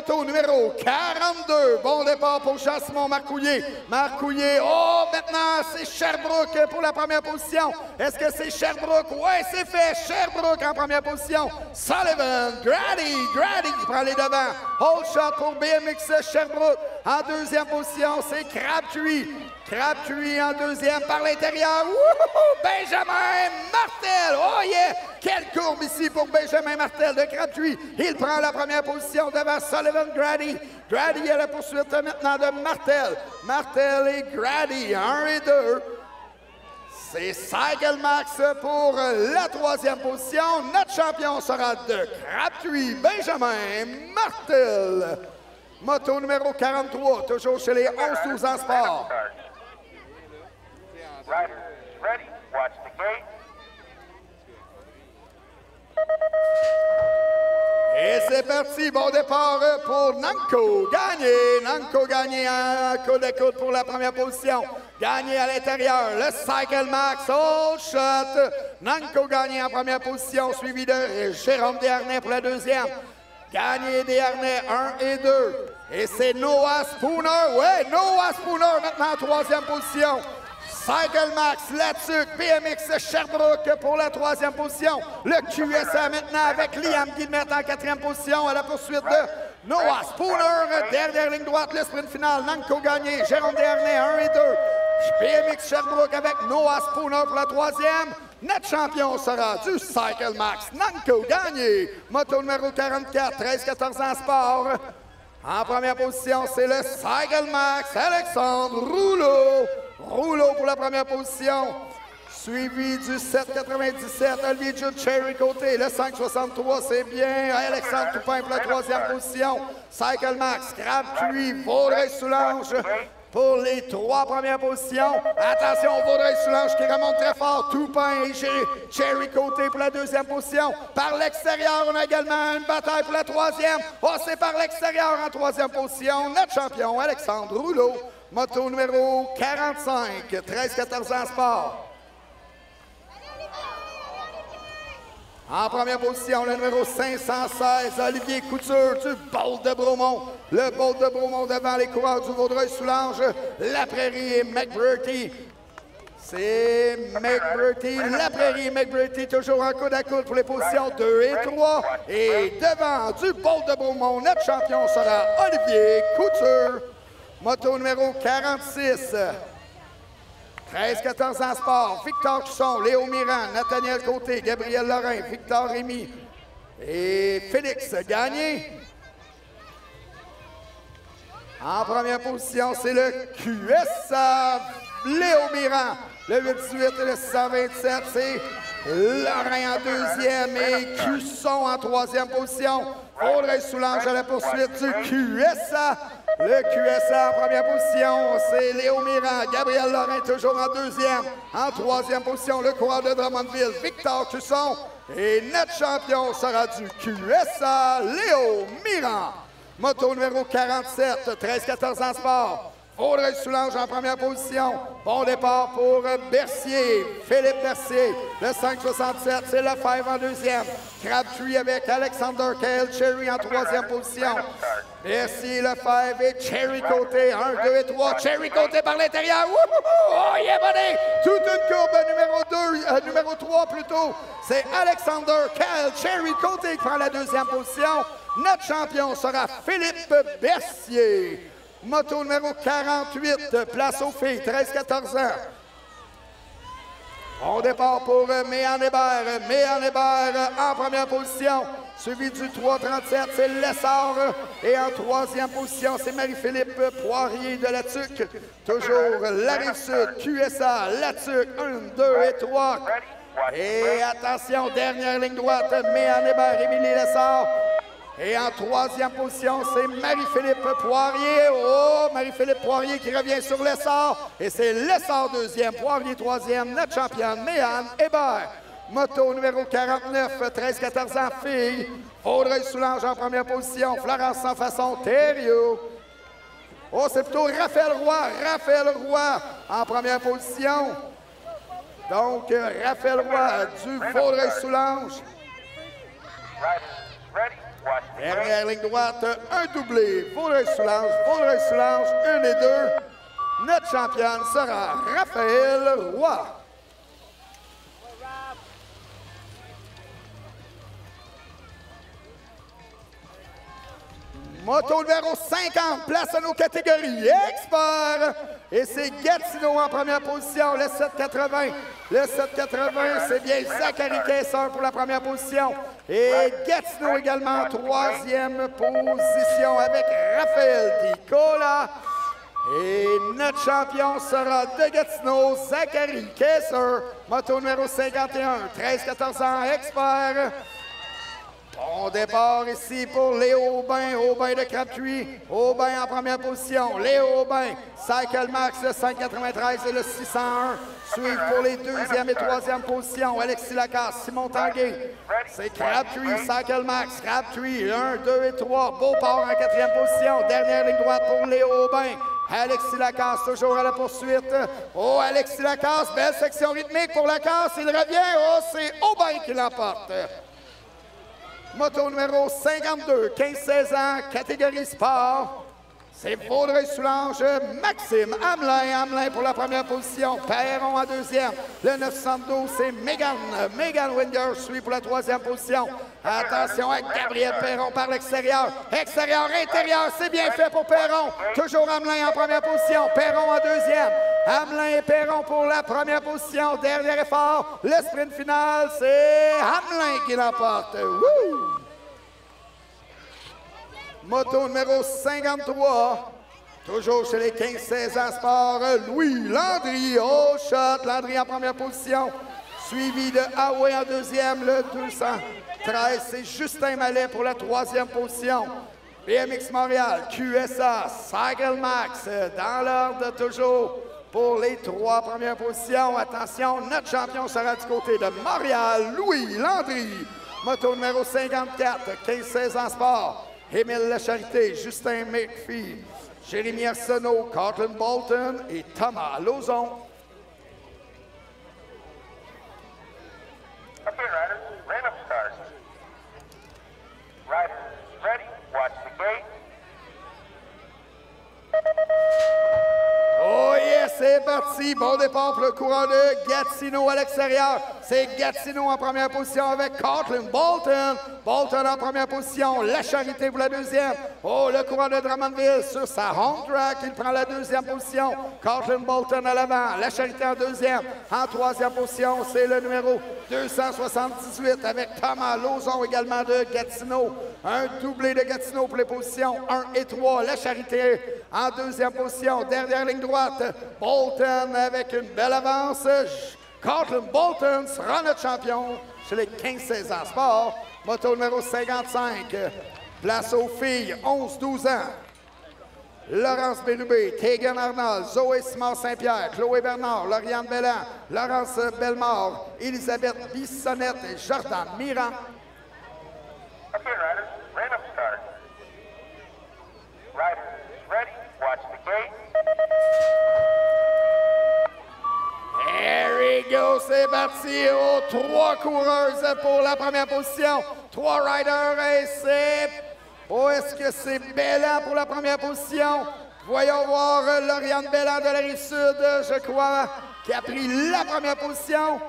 moto numéro 42. Bon départ pour Jean-Simon Marcouillet. Marcouillet, oh, maintenant, c'est Sherbrooke pour la première position. Est-ce que c'est Sherbrooke? Oui, c'est fait. Sherbrooke en première position. Sullivan, Grady qui prend les devants. Hold shot pour BMX Sherbrooke. En deuxième position, c'est Crabtree. Crabtree en deuxième par l'intérieur. Benjamin Martel. Oh yeah! Quelle courbe ici pour Benjamin Martel de Crabtree. Il prend la première position devant Sullivan Grady. Grady à la poursuite maintenant de Martel. Martel et Grady, 1 et 2. C'est Cycle Max pour la troisième position. Notre champion sera de Crabtree, Benjamin Martel. Moto numéro 43, toujours chez les 11-12 ans sport. Riders ready. Watch the gate. Et c'est parti, bon départ pour Nanko Gagné. Nanko Gagné en coude à coude pour la première position. Gagné à l'intérieur, le Cycle Max, hold shot. Nanko Gagné en première position, suivi de Jérôme Desharnais pour la deuxième. Gagné Desharnais, 1 et 2. Et c'est Noah Spooner, ouais, Noah Spooner maintenant en troisième position. Cycle Max, Latuc, BMX Sherbrooke pour la troisième position. Le QSA maintenant avec Liam Guillemette en quatrième position à la poursuite de Noah Spooner. Dernière ligne droite, le sprint final. Nanko Gagné, Jérôme Desharnais, 1 et 2. BMX Sherbrooke avec Noah Spooner pour la troisième. Notre champion sera du Cycle Max, Nanko Gagné. Moto numéro 44, 13-14 ans sport. En première position, c'est le Cycle Max, Alexandre Rouleau. Rouleau pour la première position, suivi du 7,97, Olivier Jude Cherry côté. Le 5,63, c'est bien. Alexandre Toupin pour la troisième position. Cycle Max, Crabtree, Vaudreuil-Soulanges pour les trois premières positions. Attention, Vaudreuil-Soulanges qui remonte très fort. Toupin et Cherry côté pour la deuxième position. Par l'extérieur, on a également une bataille pour la troisième. Oh, c'est par l'extérieur en troisième position. Notre champion, Alexandre Rouleau. Moto numéro 45, 13-14 ans sport. En première position, le numéro 516, Olivier Couture du Bolt de Bromont. Le Bolt de Bromont devant les coureurs du Vaudreuil-Soulanges. La Prairie et McBurty. C'est McBurty, La Prairie et McBurty toujours en coude à coude pour les positions 2 et 3. Et devant du Bolt de Bromont, notre champion sera Olivier Couture. Moto numéro 46, 13-14 ans sport. Victor Cusson, Léo Mirand, Nathaniel Côté, Gabriel Lorrain, Victor Rémy et Félix Gagné. En première position, c'est le QSA Léo Mirand. Le 8-18 et le 627, c'est Lorrain en deuxième et Cusson en troisième position. Vaudreuil-Soulanges à la poursuite du QSA. Le QSA en première position, c'est Léo Mirand. Gabriel Lorrain toujours en deuxième. En troisième position, le coureur de Drummondville, Victor Cusson. Et notre champion sera du QSA, Léo Mirand. Moto numéro 47, 13-14 ans sport. Vaudreuil-Soulanges en première position. Bon départ pour Bercier, Philippe Bercier. Le 5,67, c'est Lefebvre en deuxième. Crabtree avec Alexander Kale Cherry en troisième position. Bercier, Lefebvre et Cherry Côté. 1, 2 et 3. Cherry Côté par l'intérieur. Oh, yeah, buddy! Toute une courbe numéro 3 plutôt. C'est Alexander Kale Cherry Côté qui prend la deuxième position. Notre champion sera Philippe Bercier. Moto numéro 48, place aux filles, 13-14 ans. Bon départ pour Méan Hébert. Méan Hébert en première position. Suivi du 3,37, c'est Lessard. Et en troisième position, c'est Marie-Philippe Poirier de Latuc. Toujours la Rive-Sud, QSA, Latuc, 1, 2 et 3. Et attention, dernière ligne droite, Méan Hébert, Émilie Lessard. Et en troisième position, c'est Marie-Philippe Poirier. Oh, Marie-Philippe Poirier qui revient sur Lessard. Et c'est Lessard deuxième, Poirier troisième, notre championne, Méan Hébert. Moto numéro 49, 13-14 ans, filles. Vaudreuil-Soulanges en première position, Florence Sans Façon, Thériault. Oh, c'est plutôt Raphaël Roy en première position. Donc, Raphaël Roy du Vaudreuil-Soulanges. Riders ready. Watch Dernière ligne droite, un doublé. Vaudreuil-Soulanges, 1 et 2. Notre championne sera Raphaël Roy. Moto numéro 50, place à nos catégories experts. Et c'est Gatineau en première position, le 780. Le 780, c'est bien Zachary Kessler pour la première position. Et Gatineau également en troisième position avec Raphaël Dicola. Et notre champion sera de Gatineau, Zachary Kessler. Moto numéro 51, 13-14 ans, expert. Bon départ ici pour Léo Aubin, Aubin de Crabtree. Aubin en première position. Léo Aubin, Cycle Max, le 593 et le 601. Suivent pour les deuxième et troisième positions. Alexis Lacasse, Simon Tanguay. C'est Crabtree, Cycle Max, Crabtree, 1, 2 et 3. Beauport en quatrième position. Dernière ligne droite pour Léo Aubin. Alexis Lacasse, toujours à la poursuite. Oh, Alexis Lacasse, belle section rythmique pour Lacasse. Il revient. Oh, c'est Aubin qui l'emporte. Moto numéro 52, 15-16 ans, catégorie sport. C'est Vaudreuil-Soulanges, Maxime Hamelin. Hamelin pour la première position, Perron en deuxième. Le 912, c'est Megan Winder suit pour la troisième position. Attention à Gabriel Perron par l'extérieur. Extérieur, intérieur, c'est bien fait pour Perron. Toujours Hamelin en première position, Perron en deuxième. Hamelin et Perron pour la première position. Dernier effort, le sprint final, c'est Hamelin qui l'emporte. Wouh! Moto numéro 53, toujours chez les 15-16 ans sport, Louis Landry au shot. Landry en première position, suivi de Huawei en deuxième, le 213, c'est Justin Mallet pour la troisième position. BMX Montréal, QSA, Cycle Max, dans l'ordre toujours pour les trois premières positions. Attention, notre champion sera du côté de Montréal, Louis Landry. Moto numéro 54, 15-16 ans sport. Émile Lacharité, Justin McPhee, Jérémy Arsenault, Cortland Bolton et Thomas Lauzon. Okay, riders, random start. Riders ready, watch the gate. Oh yes, c'est parti. Bon départ pour le courant de Gatineau à l'extérieur. C'est Gatineau en première position avec Cortland Bolton. Bolton en première position. La Charité pour la deuxième. Oh, le courant de Drummondville sur sa home track. Il prend la deuxième position. Cortland Bolton à l'avant. La Charité en deuxième. En troisième position, c'est le numéro 278 avec Thomas Lauzon également de Gatineau. Un doublé de Gatineau pour les positions 1 et 3. La Charité en deuxième position. Dernière ligne droite. Bolton avec une belle avance. Cortland Bolton sera notre champion chez les 15-16 ans sport. Moto numéro 55. Place aux filles 11-12 ans. Laurence Bérubé, Tegan Arnold, Zoé Simard-Saint-Pierre, Chloé Bernard, Lauriane Belland, Laurence Bellemare, Elisabeth Bissonnette et Jordan Mirand. Okay, riders, random start. Riders ready, watch the gate. There we go, c'est parti. Oh, trois coureuses pour la première position. Trois riders et c'est... Oh, est-ce que c'est Belland pour la première position? Voyons voir Lauriane Belland de la Rive-Sud, je crois, qui a pris la première position.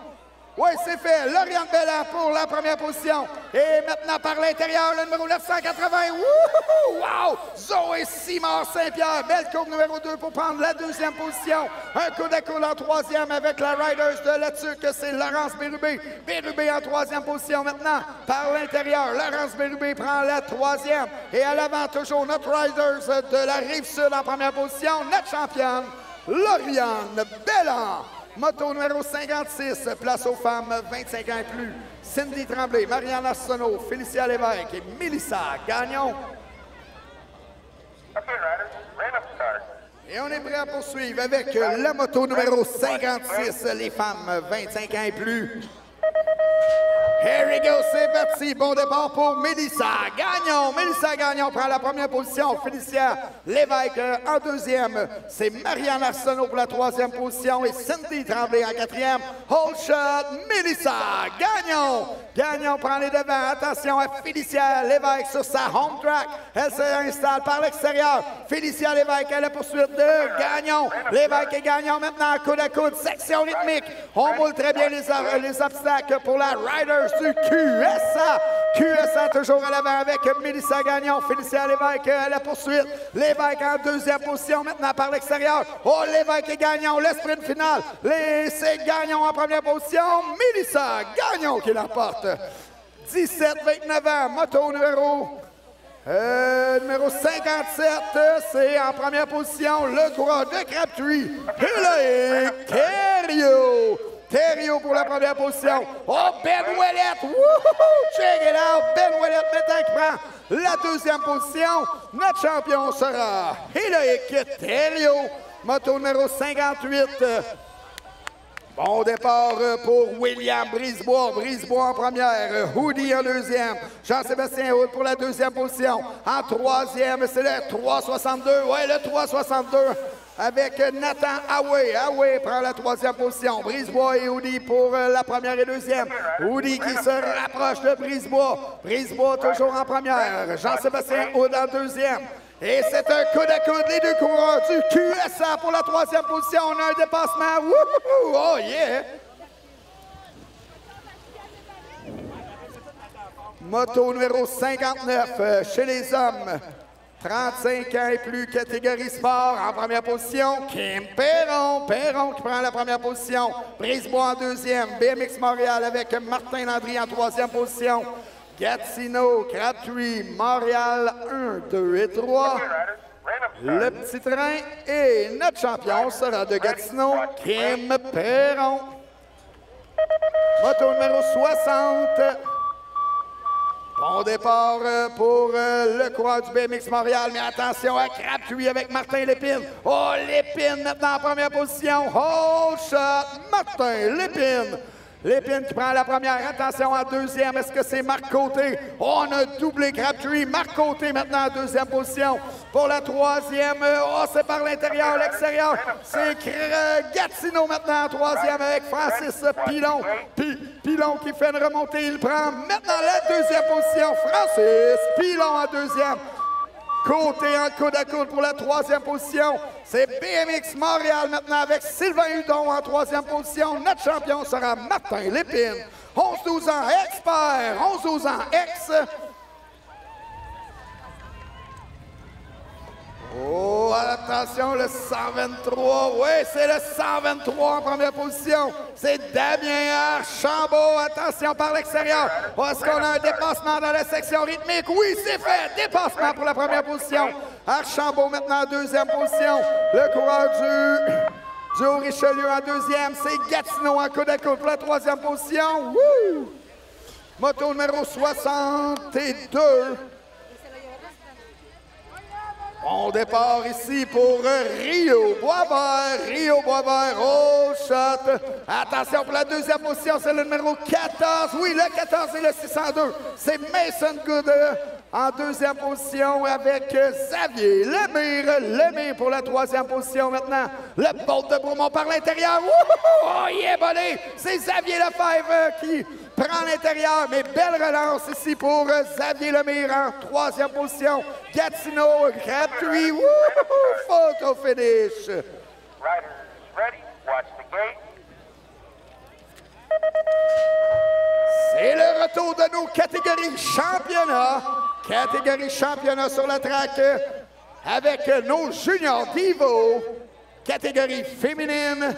Oui, c'est fait. Lauriane Belland pour la première position. Et maintenant, par l'intérieur, le numéro 980. Wouhou! Wow! Zoé Simard-Saint-Pierre. Belle courbe numéro 2 pour prendre la deuxième position. Un coude à coude en troisième avec la Riders de la Tuque, c'est Laurence Bérubé. Bérubé en troisième position maintenant. Par l'intérieur, Laurence Bérubé prend la troisième. Et à l'avant, toujours notre Riders de la Rive-Sud en première position. Notre championne, Lauriane Belland. Moto numéro 56, place aux femmes 25 ans et plus. Cindy Tremblay, Marianne Arsenault, Félicia Lévesque et Mélissa Gagnon. Okay, riders, random start. Et on est prêt à poursuivre avec la moto numéro 56, les femmes 25 ans et plus. Here we go, c'est parti. Bon départ pour Mélissa Gagnon. Mélissa Gagnon prend la première position. Félicia Lévesque en deuxième. C'est Marianne Arsenault pour la troisième position et Cindy Tremblay en quatrième. Hold shot, Mélissa Gagnon. Gagnon prend les devants. Attention à Félicia Lévesque sur sa home track. Elle s'installe par l'extérieur. Félicia Lévesque à la poursuite de Gagnon. Lévesque et Gagnon maintenant coude à coude. Section rythmique. On moule très bien les obstacles pour la Riders du QSA. QSA toujours à l'avant avec Mélissa Gagnon. Félicia Lévesque à la poursuite. Lévesque en deuxième position maintenant par l'extérieur. Oh, Lévesque et Gagnon, le sprint final. C'est Gagnon en première position. Mélissa Gagnon qui l'emporte. 17-29 ans, moto numéro 57, c'est en première position le droit de Crabtree. Et là est Thériault. Thériault pour la première position. Oh, Ben Ouellette! Wouhou! Check it out! Ben Ouellette maintenant qui prend la deuxième position. Notre champion sera Héloïque Thériault. Moto numéro 58. Bon départ pour William Brisebois. Brisebois en première. Hoodie en deuxième. Jean-Sébastien Hood pour la deuxième position. En troisième, c'est le 362. Oui, le 362 avec Nathan Houé. Houé prend la troisième position. Brisebois et Hoodie pour la première et deuxième. Hoodie qui se rapproche de Brisebois. Brisebois toujours en première. Jean-Sébastien Hood en deuxième. Et c'est un coude à coude, les deux coureurs du QSA pour la troisième position. On a un dépassement. Wouhou! Oh yeah! Moto numéro 59 chez les hommes. 35 ans et plus, catégorie sport. En première position, Kim Perron. Perron qui prend la première position. Brisebois en deuxième. BMX Montréal avec Martin Landry en troisième position. Gatineau, Crabtree, Montréal, 1, 2 et 3. Le petit train et notre champion sera de Gatineau, Kim Perron. Moto numéro 60. Bon départ pour le coureur du BMX Montréal, mais attention à Crabtree avec Martin Lépine. Oh, Lépine maintenant en première position. Oh, shot, Martin Lépine. Lépine qui prend la première. Attention en deuxième. Est-ce que c'est Marc Côté? Oh, on a doublé Crabtree. Marc Côté maintenant en deuxième position. Pour la troisième, oh, c'est par l'intérieur, l'extérieur. C'est Gatineau maintenant en troisième avec Francis Pilon. Pilon qui fait une remontée. Il prend maintenant la deuxième position. Francis Pilon en deuxième. Côté en coude à coude pour la troisième position. C'est BMX Montréal maintenant avec Sylvain Hudon en troisième position. Notre champion sera Martin Lépine. 11-12 ans, expert. 11-12 ans, ex. Oh, attention, le 123. Oui, c'est le 123 en première position. C'est Damien Archambault. Attention par l'extérieur. Est-ce qu'on a un dépassement dans la section rythmique? Oui, c'est fait. Dépassement pour la première position. Archambault maintenant en deuxième position. Le coureur du Haut-Richelieu en deuxième. C'est Gatineau en coude à coude pour la troisième position. Woo! Moto numéro 62. Bon départ ici pour Rio Boisvert. Rio Boisvert, oh shot. Attention pour la deuxième position, c'est le numéro 14. Oui, le 14 et le 602. C'est Mason Good en deuxième position avec Xavier Lemire. Lemire pour la troisième position maintenant. Le Bolt de Bromont par l'intérieur. Oh yeah, buddy! C'est Xavier Lefebvre qui prend l'intérieur, mais belle relance ici pour Xavier Lemire en troisième position. Gatineau, Crabtree, photo finish. Riders ready, watch the gate. C'est le retour de nos catégories championnat. Catégorie championnat sur la track avec nos juniors Divo. Catégorie féminine.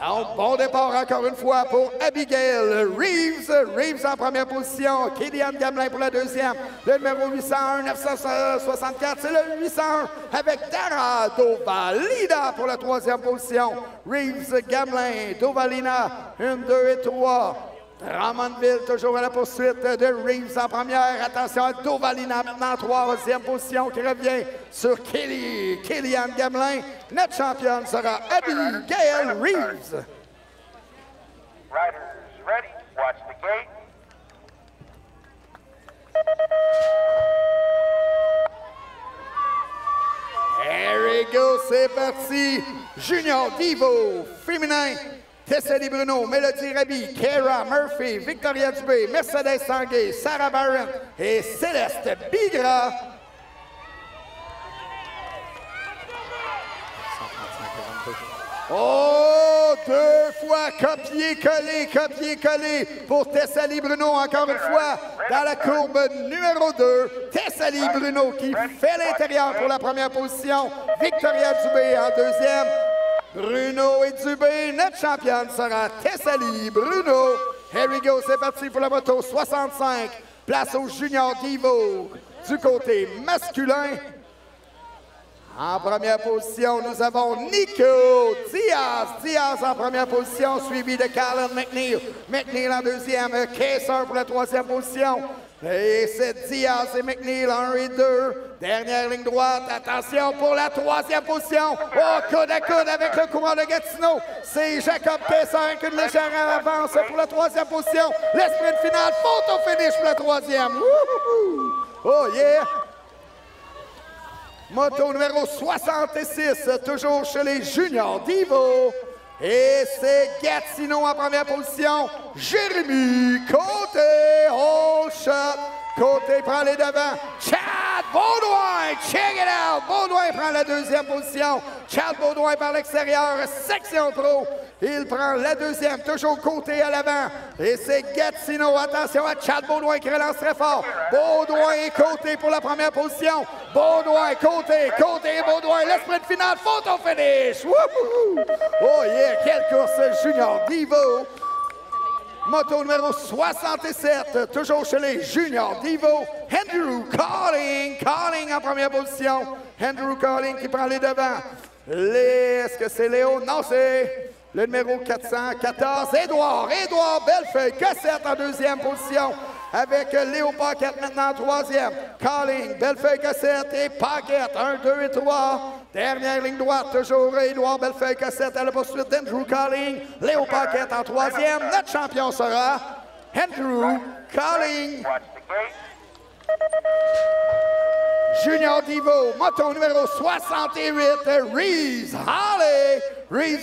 Donc, bon départ encore une fois pour Abigail Reeves. Reeves en première position. Kéliane Gamelin pour la deuxième. Le numéro 801, 964, c'est le 801 avec Dara Dovalina pour la troisième position. Reeves, Gamelin, Dovalina, 1, 2 et 3. Drummondville toujours à la poursuite de Reeves en première. Attention à Dovalina maintenant en troisième position qui revient sur Kéliane Gamelin. Notre championne sera Abigail Reeves. Riders parti. Junior Divo, féminin. Tessely Bruno, Mélodie Raby, Kara Murphy, Victoria Dubé, Mercedes Sanguay, Sarah Barron et Céleste Bigra. Oh, 2 fois copié-collé pour Tessely Bruno, encore une fois, dans la courbe numéro 2. Tessely Bruno qui fait l'intérieur pour la première position. Victoria Dubé en deuxième. Bruno et Dubé, notre championne sera Tessely Bruno. Here we go, c'est parti pour la moto 65. Place au Junior Divo du côté masculin. En première position, nous avons Nico Diaz en première position, suivi de Callan McNeil. McNeil en deuxième, Kayser pour la troisième position. Et c'est Diaz et McNeil, 1 et 2. Dernière ligne droite, attention pour la troisième position. Oh, coude à coude avec le courant de Gatineau. C'est Jacob Kayser avec une légère avance pour la troisième position. Le sprint final, photo finish pour la troisième. Wouhou! Oh yeah! Moto numéro 66, toujours chez les Junior Divo. Et c'est Gatineau en première position. Jérémy Côté, hold shot. Côté prend les devants. Chad Baudouin, check it out. Baudouin prend la deuxième position. Chad Baudouin par l'extérieur, section pro. Il prend la deuxième, toujours Côté à l'avant. Et c'est Gatineau. Attention à Chad Baudouin qui relance très fort. Baudouin et Côté pour la première position. Baudouin, Côté et Baudouin. Le sprint final, photo finish. Wouhou! Oh yeah, quelle course Junior Divo. Moto numéro 67, toujours chez les Junior Divo. Andrew Calling en première position. Andrew Calling qui prend les devants. Est-ce que c'est Léo? Non, c'est le numéro 414. Édouard Bellefeuille-Cossette en deuxième position. Avec Léo Paquette maintenant en troisième. Calling, Bellefeuille-Cossette et Paquette, 1, 2 et 3. Dernière ligne droite, toujours Édouard Bellefeuille-Cossette à la poursuite d'Andrew Calling. Léo Paquette en troisième. Notre champion sera Andrew Calling. Junior Divo, moto numéro 68, Reese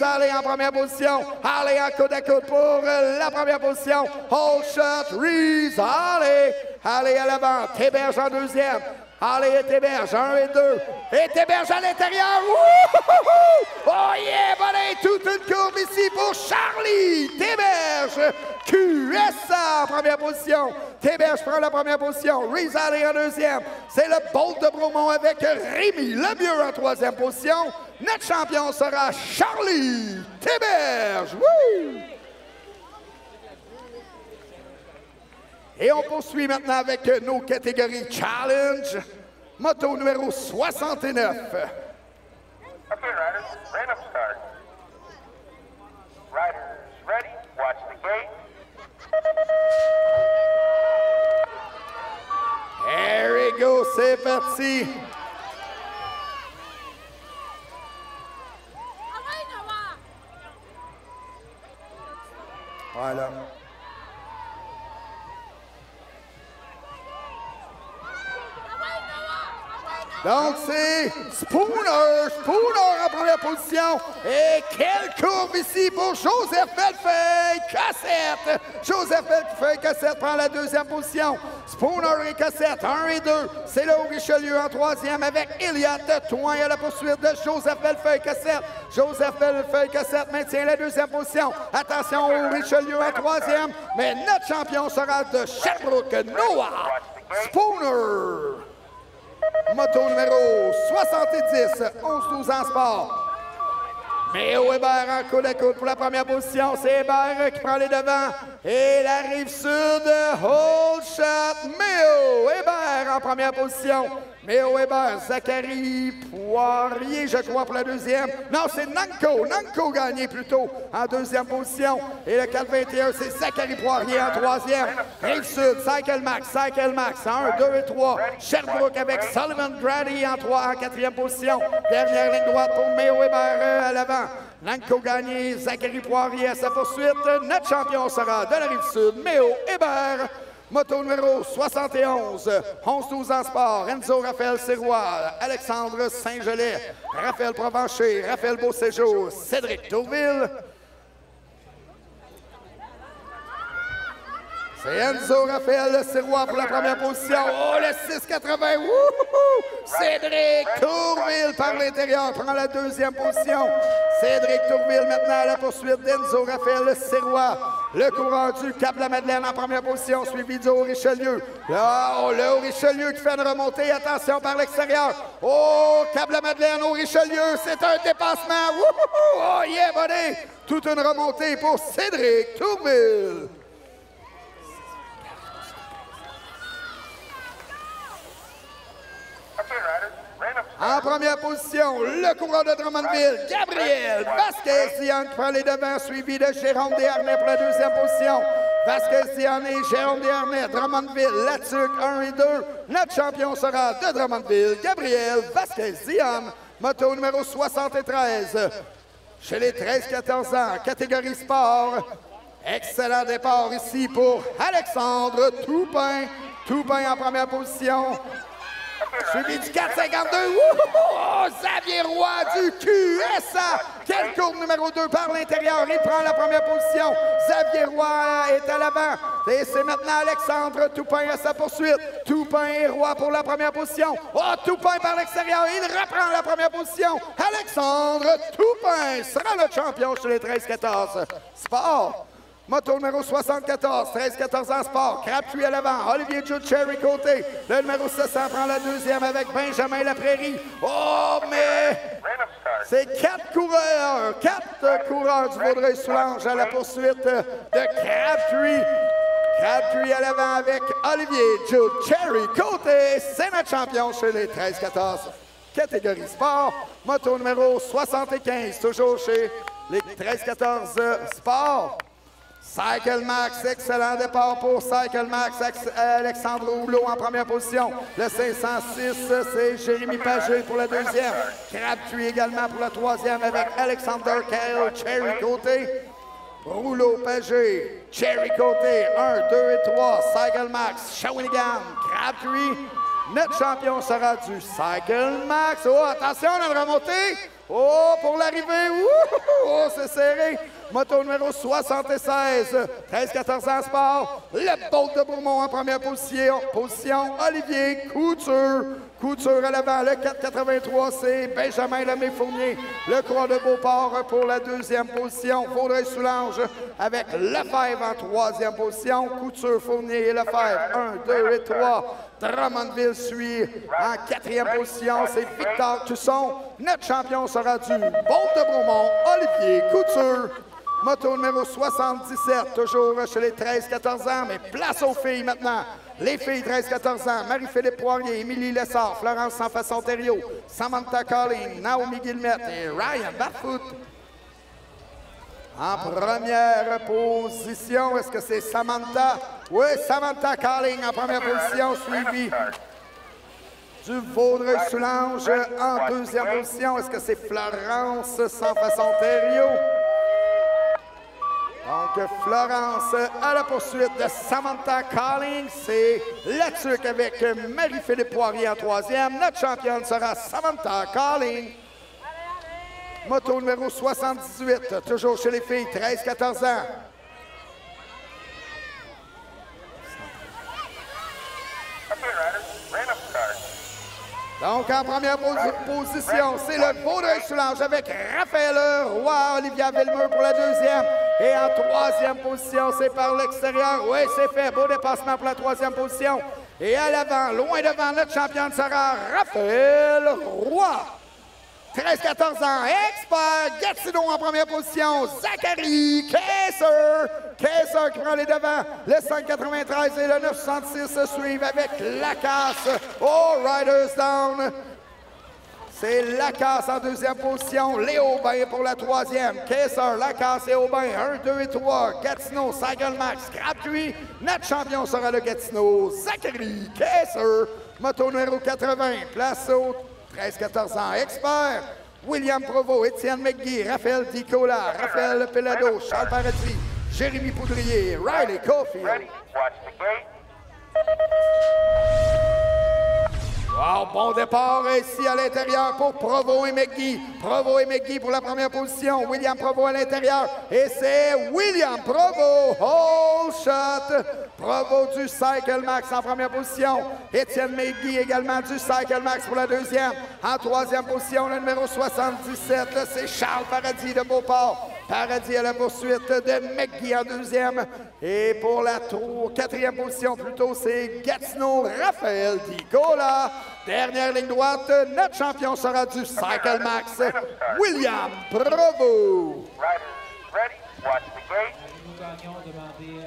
Halley en première position. Halley en coude à coude pour la première position. Hold shot, Reese Halley. Halley à l'avant, Théberge en deuxième. Halley et Théberge, 1 et 2. Et Théberge à l'intérieur. Oh yeah, voilà, toute une courbe ici pour Charlie Théberge. QSA en première position. Théberge prend la première position. Reese Halley en deuxième. C'est le Bolt de Bromont avec Rémi Lemieux en troisième position. Notre champion sera Charlie Théberge. Woo! Et on poursuit maintenant avec nos catégories Challenge. Moto numéro 69. Okay, riders, random start. Riders ready, watch the gate. There we go, c'est parti. Voilà. Donc, c'est Spooner en première position. Et quelle courbe ici pour Joseph Bellefeuille-Cossette. Joseph Bellefeuille-Cossette prend la deuxième position. Spooner et Cossette, 1 et 2. C'est là Richelieu en troisième avec Elliott Toin à la poursuite de Joseph Bellefeuille-Cossette. Joseph Bellefeuille-Cossette maintient la deuxième position. Attention au Richelieu en troisième. Mais notre champion sera de Sherbrooke, Noah Spooner. Moto numéro 70, 11-12 en sport. Méo Hébert en coude à coude pour la première position. C'est Hébert qui prend les devants. Et la rive sud, hold shot, Méo Hébert en première position. Méo Hébert, Zachary Poirier, je crois, pour la deuxième. Non, c'est Nanko gagné plutôt en deuxième position. Et le 4-21, c'est Zachary Poirier en troisième. Rive sud, Cycle Max, 1, 2 et 3. Sherbrooke avec Sullivan Grady en quatrième position. Dernière ligne droite pour Méo Hébert à l'avant. Nanko gagné, Zachary Poirier à sa poursuite. Notre champion sera de la rive sud, Méo Hébert. Moto numéro 71, 11-12 ans sport, Enzo Raphaël Sirois, Alexandre Saint-Gelais, Raphaël Provencher, Raphaël Beauséjour, Cédric Tourville. C'est Enzo Raphaël Sirois pour la première position. Oh, le 6,80. Cédric Tourville par l'intérieur prend la deuxième position. Cédric Tourville maintenant à la poursuite d'Enzo Raphaël Sirois. Le coureur du Cap-la-Madeleine en première position, suivi du Haut-Richelieu. Oh, le Haut-Richelieu qui fait une remontée. Attention par l'extérieur. Oh, Cap-la-Madeleine, Haut-Richelieu, c'est un dépassement. Oh, yeah, buddy. Toute une remontée pour Cédric Tourville. En première position, le coureur de Drummondville, Gabriel Vasquez-Dion qui prend les devants, suivi de Jérôme Desharnais pour la deuxième position. Vasquez-Dion et Jérôme Desharnais, Drummondville, Latuc 1 et 2. Notre champion sera de Drummondville, Gabriel Vasquez-Dion, moto numéro 73. Chez les 13-14 ans, catégorie sport. Excellent départ ici pour Alexandre Toupin. Toupin en première position. Suivi du 4,52. Oh, Xavier Roy du QSA. Quelle courbe numéro 2 par l'intérieur. Il prend la première position. Xavier Roy est à l'avant. Et c'est maintenant Alexandre Toupin à sa poursuite. Toupin et Roy pour la première position. Oh, Toupin par l'extérieur. Il reprend la première position. Alexandre Toupin sera le champion chez les 13-14. Sport. Moto numéro 74, 13-14 ans sport. Crabtree à l'avant. Olivier Jude Cherry côté. Le numéro 700 prend la deuxième avec Benjamin Laprairie. Oh, mais c'est 4 coureurs du Vaudreuil-Soulanges à la poursuite de Crabtree. Crabtree à l'avant avec Olivier Jude Cherry côté. C'est notre champion chez les 13-14. Catégorie sport. Moto numéro 75, toujours chez les 13-14 sport. Cycle Max, excellent départ pour Cycle Max. Alexandre Houlot en première position. Le 506, c'est Jérémy Pagé pour la deuxième. Crabtree également pour la troisième avec Alexander Kyle, Cherry côté. Rouleau, Pagé, Cherry côté. 1, 2 et 3. Cycle Max, Shawinigan, Crabtree. Notre champion sera du Cycle Max. Oh, attention, on a une remontée. Oh, pour l'arrivée. Oh, c'est serré. Moto numéro 76, 13-14 ans sport. Le Bolt de Bourmont en première position. Olivier Couture. Couture à l'avant. Le 4,83, c'est Benjamin Lemay-Fournier. Le Croix de Beauport pour la deuxième position. Vaudreuil-Soulanges avec Lefebvre en troisième position. Couture, Fournier et Lefebvre. 1, 2 et 3. Drummondville suit en quatrième position. C'est Victor Cusson. Notre champion sera du Bolt de Beaumont, Olivier Couture. Moto numéro 77, toujours chez les 13-14 ans, mais place aux filles maintenant. Les filles 13-14 ans, Marie-Philippe Poirier, Émilie Lessard, Florence Sanfas-Ontario, Samantha Colling, Naomi Guillemette et Ryan Barfoot. En première position, est-ce que c'est Samantha? Oui, Samantha Colling en première position, suivi du Vaudreuil-Soulanges en deuxième position. Est-ce que c'est Florence Sanfas-Ontario? Donc, Florence à la poursuite de Samantha Colling. C'est Latuc avec Marie-Philippe Poirier en troisième. Notre championne sera Samantha Colling. Moto numéro 78, toujours chez les filles, 13-14 ans. Donc, en première position, c'est le Vaudreuil-Soulanges avec Raphaël Roy, Olivia Villemeux pour la deuxième. Et en troisième position, c'est par l'extérieur. Oui, c'est fait. Beau dépassement pour la troisième position. Et à l'avant, loin devant, notre championne sera Raphaël Roy. 13-14 ans, expert, Gatineau en première position, Zachary Kayser. Kayser qui prend les devants, le 5,93 et le 9,66 se suivent avec Lacasse. Oh, Riders down. C'est Lacasse en deuxième position, Léo Aubin pour la troisième. Kayser, Lacasse et Aubin, 1, 2 et 3. Gatineau, Cycle Max, Crabtree. Notre champion sera le Gatineau, Zachary Kayser. Moto numéro 80, place au 13-14 ans, expert, William Provost, Étienne McGee, Raphaël Dicola, Raphaël Pelado, Charles Paradis, Jérémy Poudrier, Riley Caulfield. Wow, bon départ ici à l'intérieur pour Provo et McGee. Provo et McGee pour la première position. William Provo à l'intérieur. Et c'est William Provo. Whole shot. Provo du Cycle Max en première position. Étienne McGee également du Cycle Max pour la deuxième. En troisième position, le numéro 77, c'est Charles Paradis de Beauport. Paradis à la poursuite de McGee en deuxième. Et pour la quatrième position, plutôt, c'est Gatineau Raphaël Dicola. Dernière ligne droite, notre champion sera du Cycle Max, William Provo. Ready, watch the gate. Nous gagnons, demandez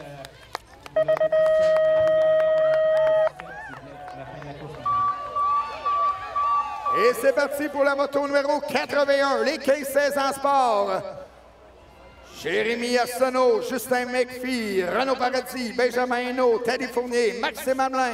Et c'est parti pour la moto numéro 81, les 15-16 ans sport. Jérémy Arsenault, Justin McPhee, Renaud Paradis, Benjamin Hainaut, Teddy Fournier, Maxime Hamelin.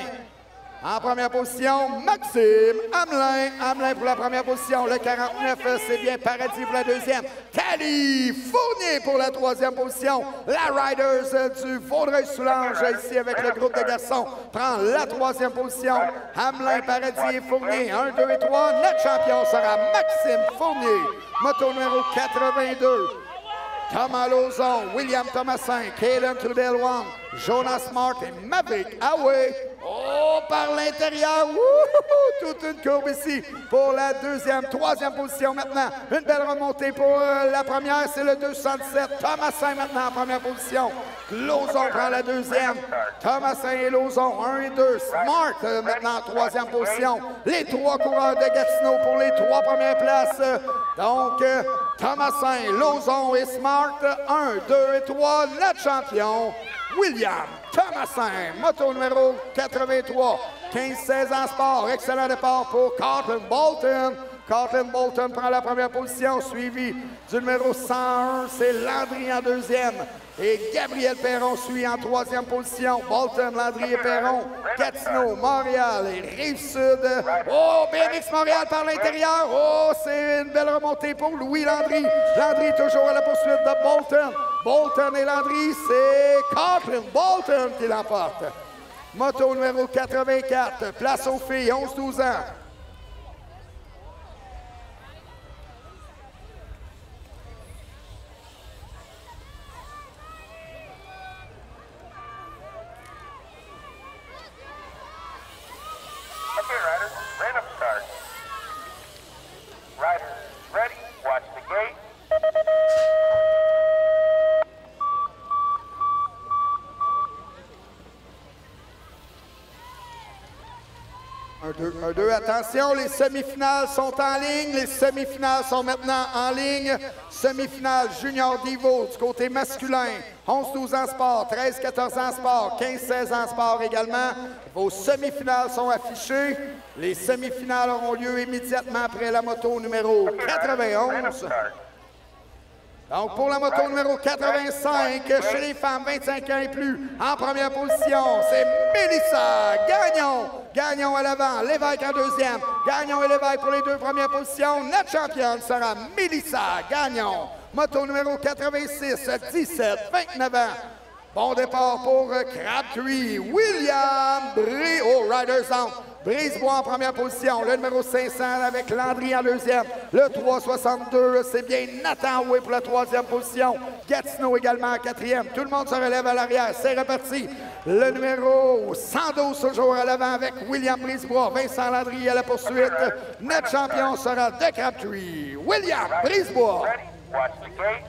En première position, Maxime Hamelin. Hamelin pour la première position. Le 49, c'est bien Paradis pour la deuxième. Teddy Fournier pour la troisième position. La Riders du Vaudreuil-Soulanges, ici avec le groupe de garçons, prend la troisième position. Hamelin, Paradis et Fournier. 1, 2 et 3. Notre champion sera Maxime Fournier. Moto numéro 82. Thomas Lauzon, William Thomasin, Caden Trudel-Wong, Jonas Smart et Maverick Away. Oh, par l'intérieur, toute une courbe ici pour la troisième position maintenant. Une belle remontée pour la première, c'est le 217. Thomasin maintenant en première position. Lauzon prend la deuxième. Thomasin et Lauzon, 1 et 2. Smart maintenant en troisième position. Les trois coureurs de Gatineau pour les trois premières places. Donc, Thomasin, Lauzon et Smart, 1, 2 et 3. Notre champion, William Thomasin, moto numéro 83, 15-16 ans sport. Excellent départ pour Cortland Bolton. Cortland Bolton prend la première position, suivi du numéro 101, c'est Landry en deuxième. Et Gabriel Perron suit en troisième position. Bolton, Landry et Perron. Gatineau, Montréal et Rive-Sud. Oh, BMX Montréal par l'intérieur. Oh, c'est une belle remontée pour Louis Landry. Landry toujours à la poursuite de Bolton. Bolton et Landry, c'est Cortland Bolton qui l'emporte. Moto numéro 84, place aux filles, 11-12 ans. Okay, riders, random start. Riders, ready, watch the gate. 1, 2, attention, les semi-finales sont en ligne. Les semi-finales sont maintenant en ligne. Semi-finale Junior Divo du côté masculin. 11-12 ans sport, 13-14 ans sport, 15-16 ans sport également. Vos semi-finales sont affichées. Les semi-finales auront lieu immédiatement après la moto numéro 91. Donc, pour la moto numéro 85, chez les femmes 25 ans et plus, en première position, c'est Mélissa Gagnon. Gagnon à l'avant, Lévesque en deuxième. Gagnon et Lévesque pour les deux premières positions. Notre championne sera Mélissa Gagnon. Moto numéro 86, 17, 29 ans. Bon départ pour Crabtree. William Riders on. Brisebois en première position. Le numéro 500 avec Landry en deuxième. Le 362, c'est bien Nathan Way pour la troisième position. Gatineau également en quatrième. Tout le monde se relève à l'arrière. C'est reparti. Le numéro 112 toujours à l'avant avec William Brisebois. Vincent Landry à la poursuite. Notre champion sera de Crabtree. William Brisebois. Ready, watch the gate.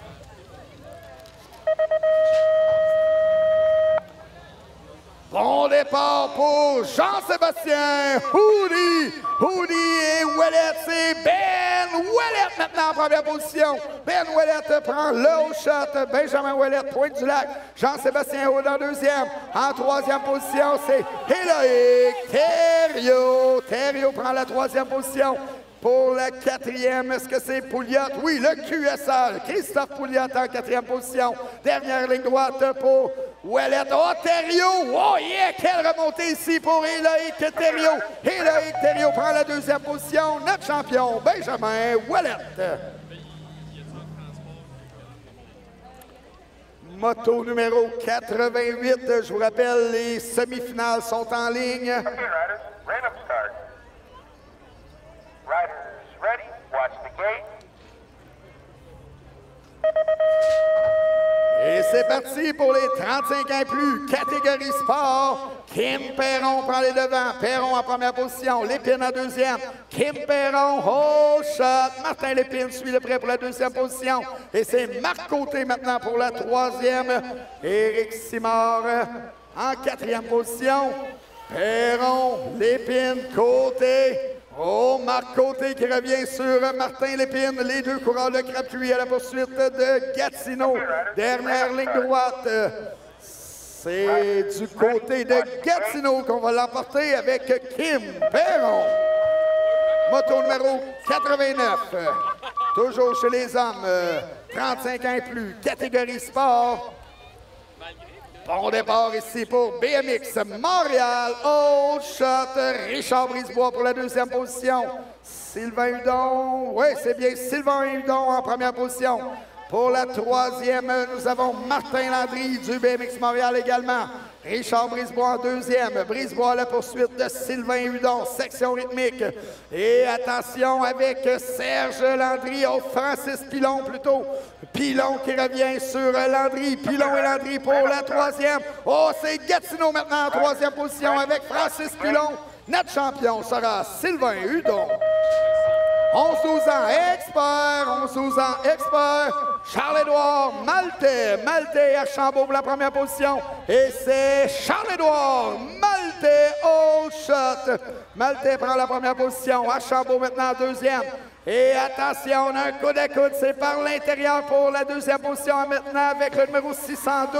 Bon départ pour Jean-Sébastien Houdy. Houdy et Ouellette, c'est Ben Ouellette maintenant en première position. Ben Ouellette prend le haut shot. Benjamin Ouellette, Pointe-du-Lac. Jean-Sébastien Houdy en deuxième. En troisième position, c'est Héloïque Thériault. Thériault prend la troisième position. Pour la quatrième, est-ce que c'est Pouliot? Oui, le QSL. Christophe Pouliot en quatrième position. Dernière ligne droite pour Ouellette. Oh, Thériault! Oh, yeah! Quelle remontée ici pour Héloïque Thériault. Héloïque Thériault prend la deuxième position. Notre champion, Benjamin Ouellette. Moto numéro 88. Je vous rappelle, les semi-finales sont en ligne. Okay, riders, random start. Riders ready, watch the gate. Et c'est parti pour les 35 ans et plus, catégorie sport. Kim Perron prend les devants. Perron en première position, Lépine en deuxième. Kim Perron, oh shot. Martin Lépine suit de près pour la deuxième position. Et c'est Marc Côté maintenant pour la troisième. Éric Simard en quatrième position. Perron, Lépine, Côté. Oh, Marc Côté qui revient sur Martin Lépine. Les deux coureurs de Crabtree à la poursuite de Gatineau. Dernière ligne droite. C'est du côté de Gatineau qu'on va l'emporter avec Kim Perron. Moto numéro 89. Toujours chez les hommes. 35 ans et plus. Catégorie sport. Bon départ ici pour BMX Montréal. Oh shot. Richard Brisebois pour la deuxième position. Sylvain Hudon. Oui, c'est bien. Sylvain Hudon en première position. Pour la troisième, nous avons Martin Landry du BMX Montréal également. Richard Brisebois en deuxième. Brisebois à la poursuite de Sylvain Hudon, section rythmique. Et attention avec Serge Landry, oh, Francis Pilon plutôt. Pilon qui revient sur Landry. Pilon et Landry pour la troisième. Oh, c'est Gatineau maintenant en troisième position avec Francis Pilon. Notre champion sera Sylvain Hudon. 11-12 ans, expert. 11-12 ans, expert. Charles-Édouard Maltais. Maltais à Archambault pour la première position. Et c'est Charles-Édouard Maltais. Oh shot. Maltais prend la première position. Archambault maintenant en deuxième. Et attention, on a un coude à coude. C'est par l'intérieur pour la deuxième position maintenant avec le numéro 602.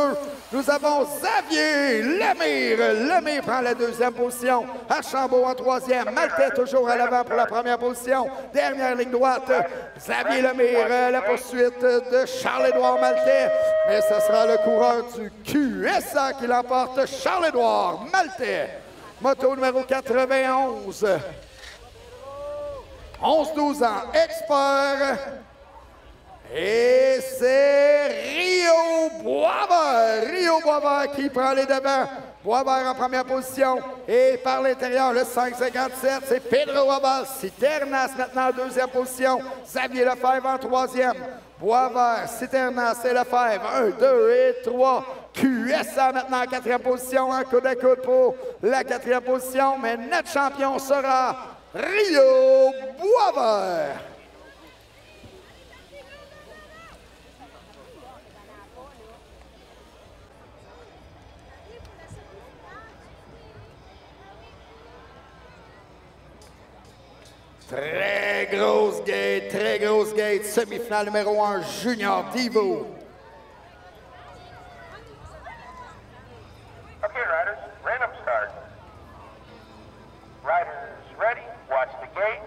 Nous avons Xavier Lemire. Lemire prend la deuxième position. Archambault en troisième. Maltais toujours à l'avant pour la première position. Dernière ligne droite. Xavier Lemire, la poursuite de Charles-Édouard Maltais. Mais ce sera le coureur du QSA qui l'emporte, Charles-Édouard Maltais. Moto numéro 91. 11-12 ans, expert. Et c'est Rio Boisvert. Rio Boisvert qui prend les devants. Boisvert en première position. Et par l'intérieur, le 5,57, c'est Pedro Abal. Citernas maintenant en deuxième position. Xavier Lefebvre en troisième. Boisvert, Citernas et Lefebvre. 1, 2 et 3. QSA maintenant en quatrième position. En coude à coude pour la quatrième position. Mais notre champion sera Rio Boisvert. Très grosse gate, semi-finale numéro 1, Junior Divo. Okay, riders, random start. Riders ready, watch the gate.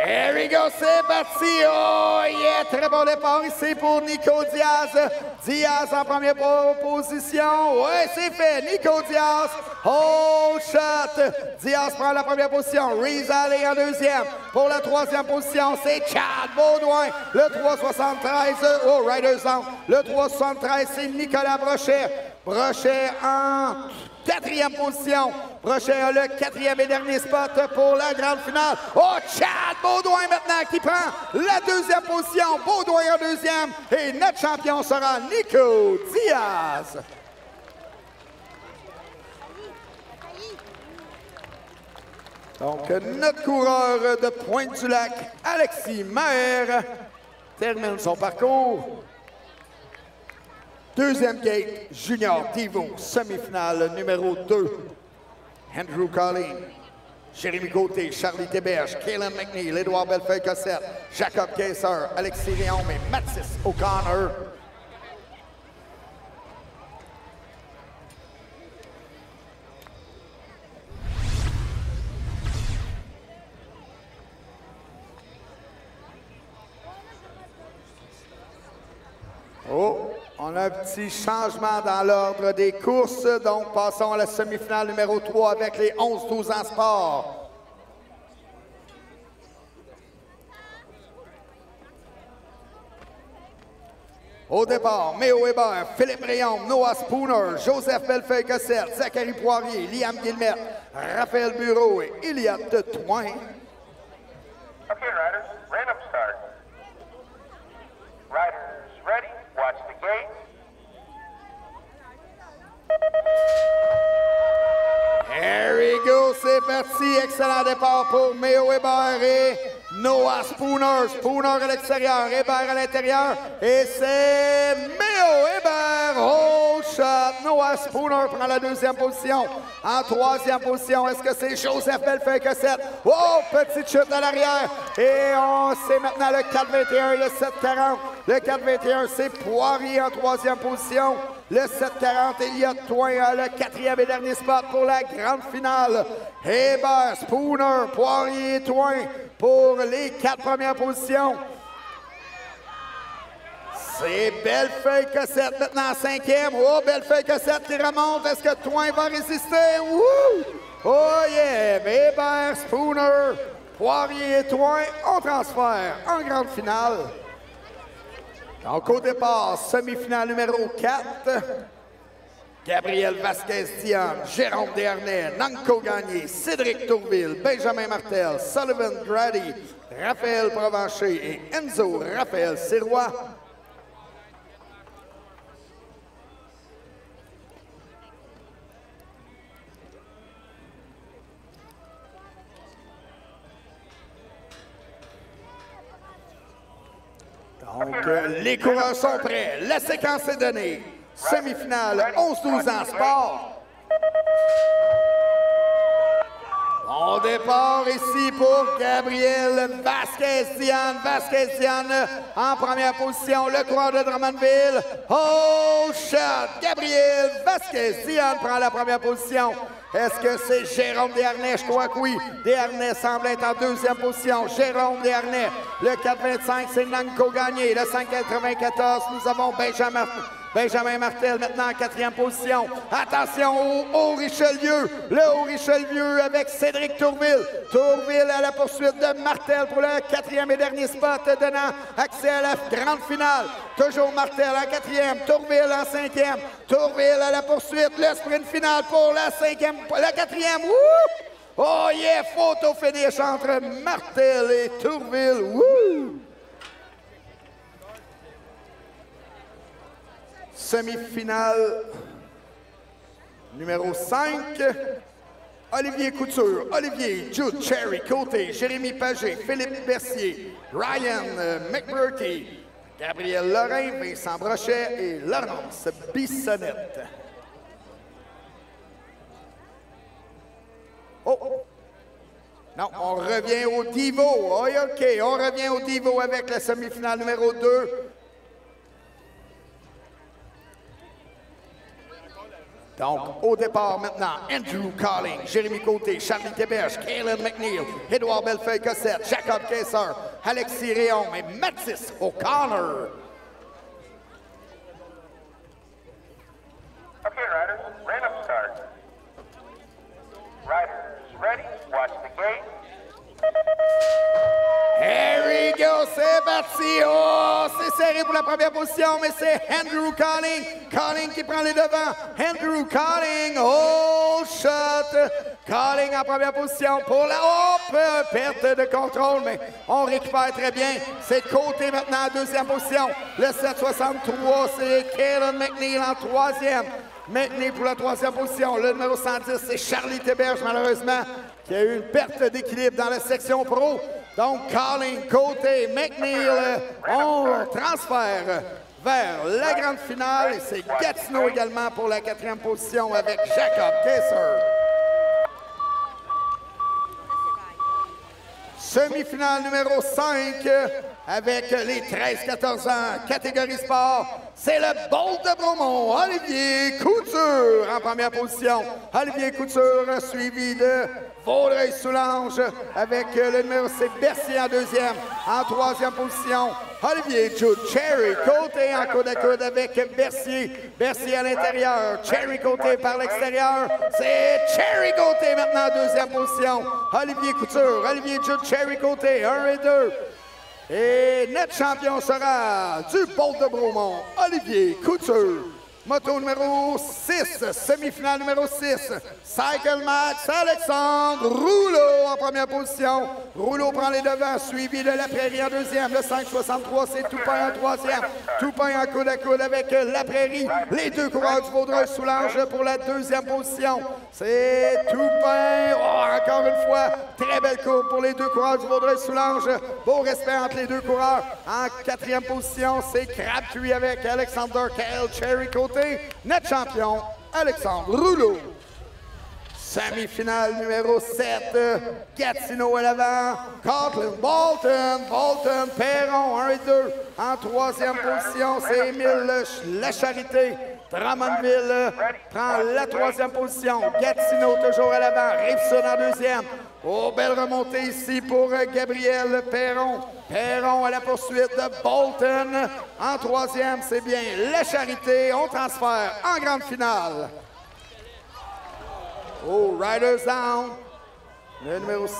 Here we go, c'est parti! Oh yeah! Très bon départ ici pour Nico Diaz. Diaz en première position. Ouais, c'est fait. Nico Diaz. Oh shot! Diaz prend la première position. Reese Alley en deuxième. Pour la troisième position, c'est Chad Baudouin. Le 3,73. Oh, Riders on. Le 3,73, c'est Nicolas Brochet. Brochet en quatrième position. Brochet a le quatrième et dernier spot pour la grande finale. Oh, Chad Baudouin maintenant qui prend la deuxième position. Baudouin en deuxième. Et notre champion sera Nico Diaz. Donc, notre coureur de Pointe-du-Lac, Alexis Maher, termine son parcours. Deuxième gate, Junior Divo, semi-finale numéro 2. Andrew Collin, Jérémy Côté, Charlie Théberge, Kaylin McNeil, Édouard Bellefeuille-Cossette, Jacob Kayser, Alexis Léon et Mathis O'Connor. Oh, on a un petit changement dans l'ordre des courses. Donc, passons à la semi-finale numéro 3 avec les 11-12 ans sport. Au départ, Méo Hébert, Philippe Réaume, Noah Spooner, Joseph Bellefeuille-Cossette, Zachary Poirier, Liam Guillemette, Raphaël Bureau et Iliad Toin. Okay, riders, random start. Riders ready, watch the gate. There we go, c'est parti. Excellent départ pour Méo Hébert et Noah Spooner. Spooner à l'extérieur, Hébert à l'intérieur. Et c'est Méo Hébert. Oh shot. Noah Spooner prend la deuxième position. En troisième position, est-ce que c'est Joseph Bellefeuille-Cossette? Oh, petite chute à l'arrière. Et c'est maintenant le 4,21, le 7,40. Le 4,21, c'est Poirier en troisième position. Le 7,40, Iliad Toin le quatrième et dernier spot pour la grande finale. Hébert, Spooner, Poirier, Toin pour les 4 premières positions. C'est Bellefeuille-Cossette maintenant en cinquième. Oh, Bellefeuille-Cossette qui remonte. Est-ce que Toin va résister? Woo! Oh yeah! Hébert, Spooner, Poirier et Toin, on transfère en grande finale. Donc, au départ, semi-finale numéro 4. Gabriel Vasquez-Diane, Jérôme Desharnais, Nanko Gagné, Cédric Tourville, Benjamin Martel, Sullivan Grady, Raphaël Provencher et Enzo Raphaël Sirois. Donc, les coureurs sont prêts. La séquence est donnée. Semi-finale, 11-12 ans sport. Bon départ ici pour Gabriel Vasquez-Diane. Vasquez-Diane en première position. Le coureur de Drummondville. Oh shot! Gabriel Vasquez-Diane prend la première position. Est-ce que c'est Jérôme Desharnais? Je crois que oui. Desharnais semble être en deuxième position. Jérôme Desharnais. Le 4,25, c'est Nanko Gagné. Le 5,94, nous avons Benjamin Martel maintenant en quatrième position. Attention au Haut-Richelieu. Le Haut-Richelieu avec Cédric Tourville. Tourville à la poursuite de Martel pour le quatrième et dernier spot, donnant accès à la grande finale. Toujours Martel en quatrième, Tourville en cinquième. Tourville à la poursuite, le sprint final pour la quatrième. Wouh! Oh yeah! Photo finish entre Martel et Tourville. Wouh! Semi-finale numéro 5. Olivier Couture, Olivier, Jude, Cherry, Côté, Jérémy Pagé, Philippe Bercier, Ryan McMurty, Gabriel Lorrain, Vincent Brochet et Laurence Bissonnette. Oh! Non, on revient au Divo. Oh, OK, on revient au Divo avec la semi-finale numéro 2. Donc, au départ maintenant, Andrew Calling, Jérémy Côté, Charlie Théberge, Kaylin McNeil, Édouard Bellefeuille-Cossette, Jacob Kayser, Alexis Réaume et Mathis O'Connor. Okay, riders, random start. Riders ready, watch the gate. Here we go, c'est parti. Oh, c'est serré pour la première position, mais c'est Andrew Calling. Calling qui prend les devants. Andrew Calling, oh, shot. Calling en première position pour la perte de contrôle, mais on récupère très bien. C'est Côté maintenant en deuxième position. Le 7,63, c'est Kaylin McNeil en troisième. McNeil pour la troisième position. Le numéro 110, c'est Charlie Théberge, malheureusement, qui a eu une perte d'équilibre dans la section pro. Donc, Calling, Côté, McNeil, on transfère vers la grande finale. Et c'est Gatineau également pour la quatrième position avec Jacob Kayser. Semi-finale numéro 5 avec les 13-14 ans, catégorie sport. C'est le Bolt de Bromont, Olivier Couture en première position. Olivier Couture suivi de Vaudreuil-Soulanges avec le numéro, c'est Bercier en deuxième. En troisième position, Olivier Jude, Cherry Côté en coude à coude avec Bercier. Bercier à l'intérieur, Cherry Côté par l'extérieur. C'est Cherry Côté maintenant en deuxième position. Olivier Couture, Olivier Jude, Cherry Côté, 1 et 2. Et notre champion sera du Bolt de Bromont, Olivier Couture. Moto numéro 6, semi-finale numéro 6, Cycle Max, Alexandre Rouleau en première position. Rouleau prend les devants, suivi de La Prairie en deuxième. Le 5,63, c'est Toupin en troisième. Toupin en coude à coude avec La Prairie. Les deux coureurs du Vaudreuil-Soulanges pour la deuxième position. C'est Toupin. Oh, encore une fois, très belle courbe pour les deux coureurs du Vaudreuil-Soulanges. Beau respect entre les deux coureurs. En quatrième position, c'est Crabtree avec Alexander Kyle Cherry côté. Notre champion, Alexandre Rouleau. Semi-finale numéro 7, Gatineau à l'avant, Coughlin, Bolton, Perron, 1 et 2. En troisième position, c'est Émile Lacharité. Drummondville prend la troisième position. Gatineau toujours à l'avant, Rive-Sud en deuxième. Oh, belle remontée ici pour Gabriel Perron. Perron à la poursuite de Bolton. En troisième, c'est bien Lacharité. On transfère en grande finale. Oh, Riders down. Le numéro 6.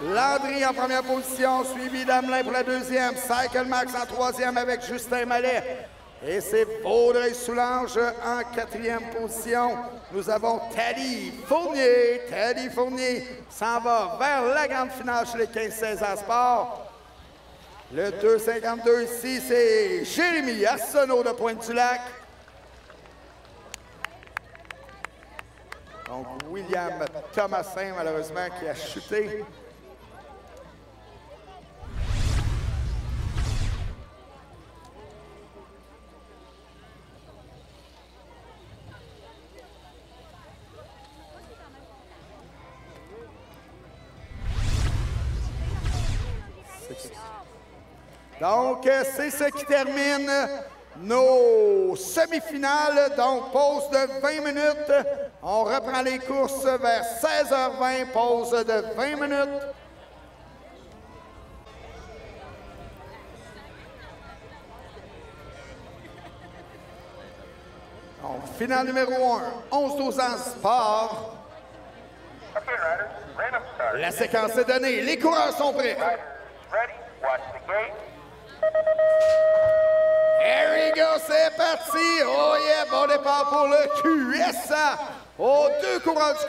Landry en première position, suivi d'Amelin pour la deuxième. Cycle Max en troisième avec Justin Mallet. Et c'est Vaudreuil-Soulanges en quatrième position. Nous avons Teddy Fournier. Teddy Fournier s'en va vers la grande finale chez les 15-16 ans sport. Le 2,52 ici, c'est Jérémy Arsenault de Pointe-du-Lac. Donc, William Thomasin, malheureusement, qui a chuté. Donc, c'est ce qui termine nos semi-finales. Donc, pause de 20 minutes. On reprend les courses vers 16h20. Pause de 20 minutes. Donc, finale numéro 1, 11-12 ans sport. La séquence est donnée. Les coureurs sont prêts. Here we go, c'est parti! Oh yeah, bon départ pour le QSA. Oh, deux coureurs du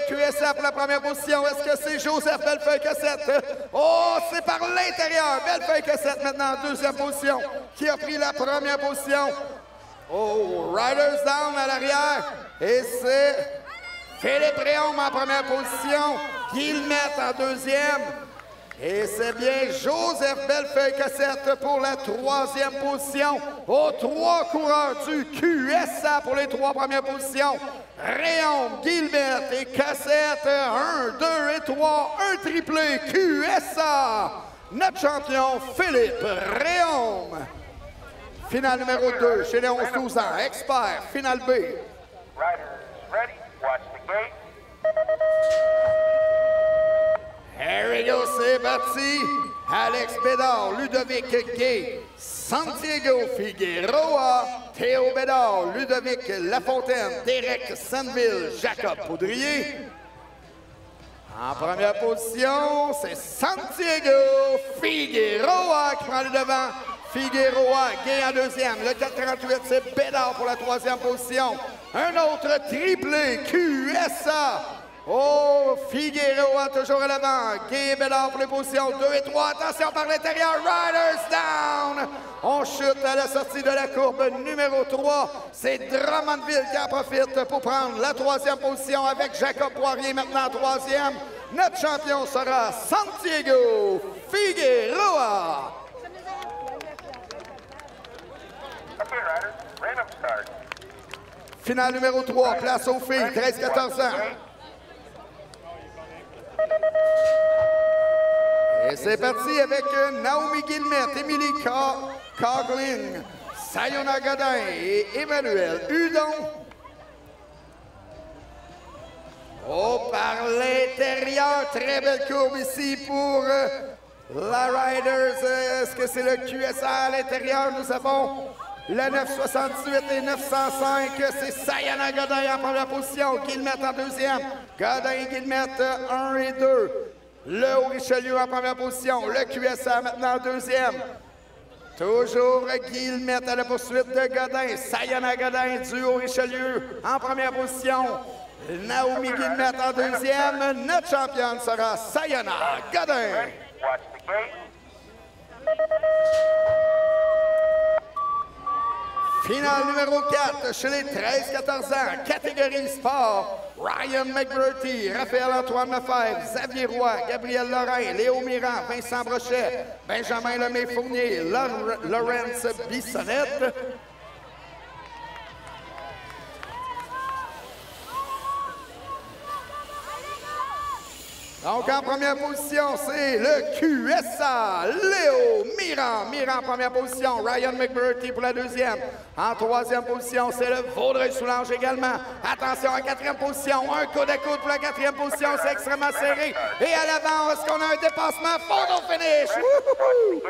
QSA pour la première position. Est-ce que c'est Joseph Bellefeuille-Cossette? Oh, c'est par l'intérieur. Bellefeuille-Cossette maintenant en deuxième position, qui a pris la première position. Oh, Riders down à l'arrière. Et c'est Philippe Réaume en première position, Guillemette en deuxième. Et c'est bien Joseph Bellefeuille-Cossette pour la troisième position. Aux trois coureurs du QSA pour les trois premières positions. Réaume, Guillemette et Cossette. 1, 2 et 3. Un triplé QSA. Notre champion, Philippe Réaume. Finale numéro 2 chez les 11-12 ans. Expert, finale B. Riders ready, watch the gate. Here we go, c'est parti. Alex Bédard, Ludovic Gay, Santiago Figueroa, Théo Bédard, Ludovic Lafontaine, Derek Sandville, Jacob Poudrier. En première position, c'est Santiago Figueroa qui prend le devant. Figueroa, Gay en deuxième. Le 4,38, c'est Bédard pour la troisième position. Un autre triplé QSA. Oh, Figueroa toujours à l'avant. Gay et Bédard pour les positions 2 et 3. Attention par l'intérieur. Riders down. On chute à la sortie de la courbe numéro 3. C'est Drummondville qui en profite pour prendre la troisième position avec Jacob Poirier maintenant en troisième. Notre champion sera Santiago Figueroa. Okay, riders, random start. Finale numéro 3, place aux filles, 13-14 ans. Et c'est parti avec Naomi Guillemette, Émilie Coughlin, Sayona Godin et Emmanuel Hudon. Oh, par l'intérieur, très belle courbe ici pour la Riders. Est-ce que c'est le QSA à l'intérieur? Nous avons le 968 et 905. C'est Sayana Godin en première position. Guillemette en deuxième. Godin et Guillemette 1 et 2. Le Haut-Richelieu en première position. Le QSA maintenant en deuxième. Toujours Guillemette à la poursuite de Godin. Sayana Godin du Haut-Richelieu en première position. Naomi Guillemette en deuxième. Notre championne sera Sayana Godin. Watch the gate. Finale numéro 4 chez les 13-14 ans, catégorie sport. Ryan McBurty, Raphaël-Antoine Lefebvre, Xavier Roy, Gabriel Lorrain, Léo Mirand, Vincent Brochet, Benjamin Lemay-Fournier, Laurence Bissonnette. Donc, en première position, c'est le QSA, Léo Mirand. Mirand en première position, Ryan McBurty pour la deuxième. En troisième position, c'est le Vaudreuil-Soulanges également. Attention, en quatrième position, un coude à coude pour la quatrième position, c'est extrêmement serré. Et à l'avant, est-ce qu'on a un dépassement? Photo finish! Wouhou!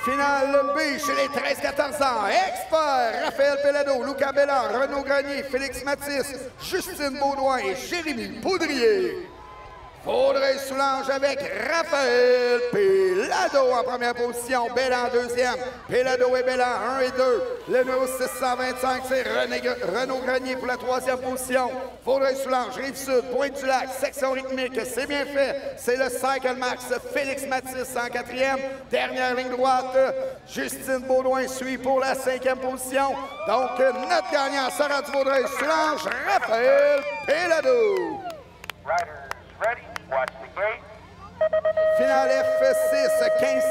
Finale B chez les 13-14 ans. Expert, Raphaël Pellado, Lucas Bellan, Renaud Grenier, Félix Mathis, Justine Baudouin et Jérémy Poudrier. Vaudreuil-Soulanges avec Raphaël Pellado en première position, Bellan en deuxième. Pellado et Bellan, 1 et 2. Le numéro 625, c'est Renaud Grenier pour la troisième position. Vaudreuil-Soulanges, Rive-Sud, Pointe-du-Lac, section rythmique, c'est bien fait. C'est le Cycle Max, Félix Mathis en quatrième. Dernière ligne droite, Justine Baudouin suit pour la cinquième position. Donc, notre gagnant sera du Vaudreuil-Soulanges, Raphaël Pellado. Riders ready. Watch the gate. Finale F6,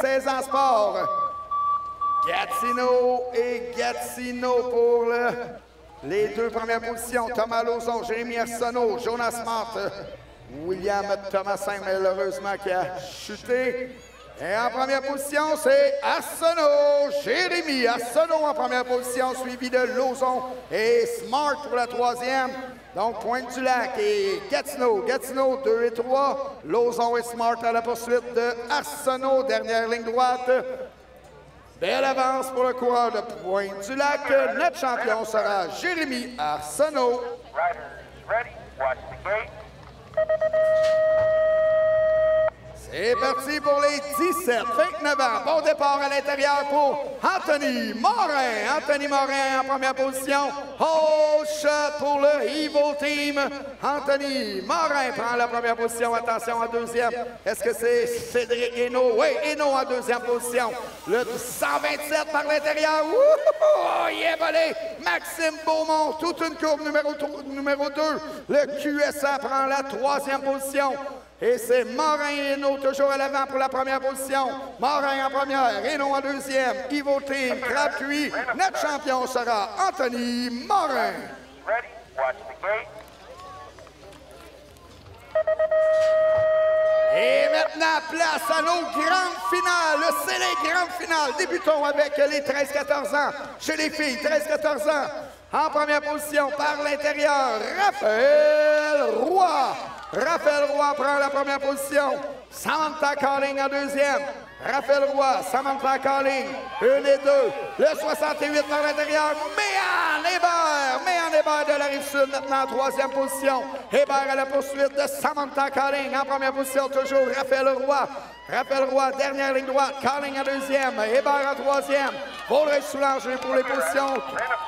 15-16 ans sport. Gatineau et Gatineau pour les deux premières positions. Thomas Lauzon, Jérémy Arsenault, Jonas Marthe, William Thomasin, malheureusement, qui a chuté. Et en première position, c'est Arsenault, Jérémy Arsenault en première position, suivi de Lauzon et Smart pour la troisième. Donc, Pointe-du-Lac et Gatineau. Gatineau, 2 et 3. Lauzon et Smart à la poursuite de Arsenault. Dernière ligne droite. Belle avance pour le coureur de Pointe-du-Lac. Notre champion sera Jérémy Arsenault. Riders ready. Watch the gate. C'est parti pour les 17-29 ans. Bon départ à l'intérieur pour Anthony Morin. Anthony Morin en première position. Oh, shot pour le Evil Team. Anthony Morin prend la première position. Attention en deuxième. Est-ce que c'est Cédric Hainaut? Oui, Hainaut en deuxième position. Le 127 par l'intérieur. Oh, il est volé. Maxime Beaumont, toute une courbe numéro 2. Le QSA prend la troisième position. Et c'est Morin et Hainaut toujours à l'avant pour la première position. Morin en première, Hainaut en deuxième. Evil Team, Crabe cuit. Notre champion sera Anthony Morin. Ready. Watch the gate. Et maintenant, place à nos grandes finales. C'est les grandes finales. Débutons avec les 13-14 ans. Chez les filles, 13-14 ans. En première position, par l'intérieur, Raphaël Roy. Raphaël Roy prend la première position. Samantha Calling en deuxième. Raphaël Roy, Samantha Calling, 1 et 2. Le 68 par l'intérieur, Méan Hébert. Méan Hébert de la Rive-Sud maintenant en troisième position. Hébert à la poursuite de Samantha Calling. En première position, toujours Raphaël Roy. Raphaël Roy, dernière ligne droite. Calling en deuxième. Hébert en troisième. Vaudreuil-Soulanges pour les positions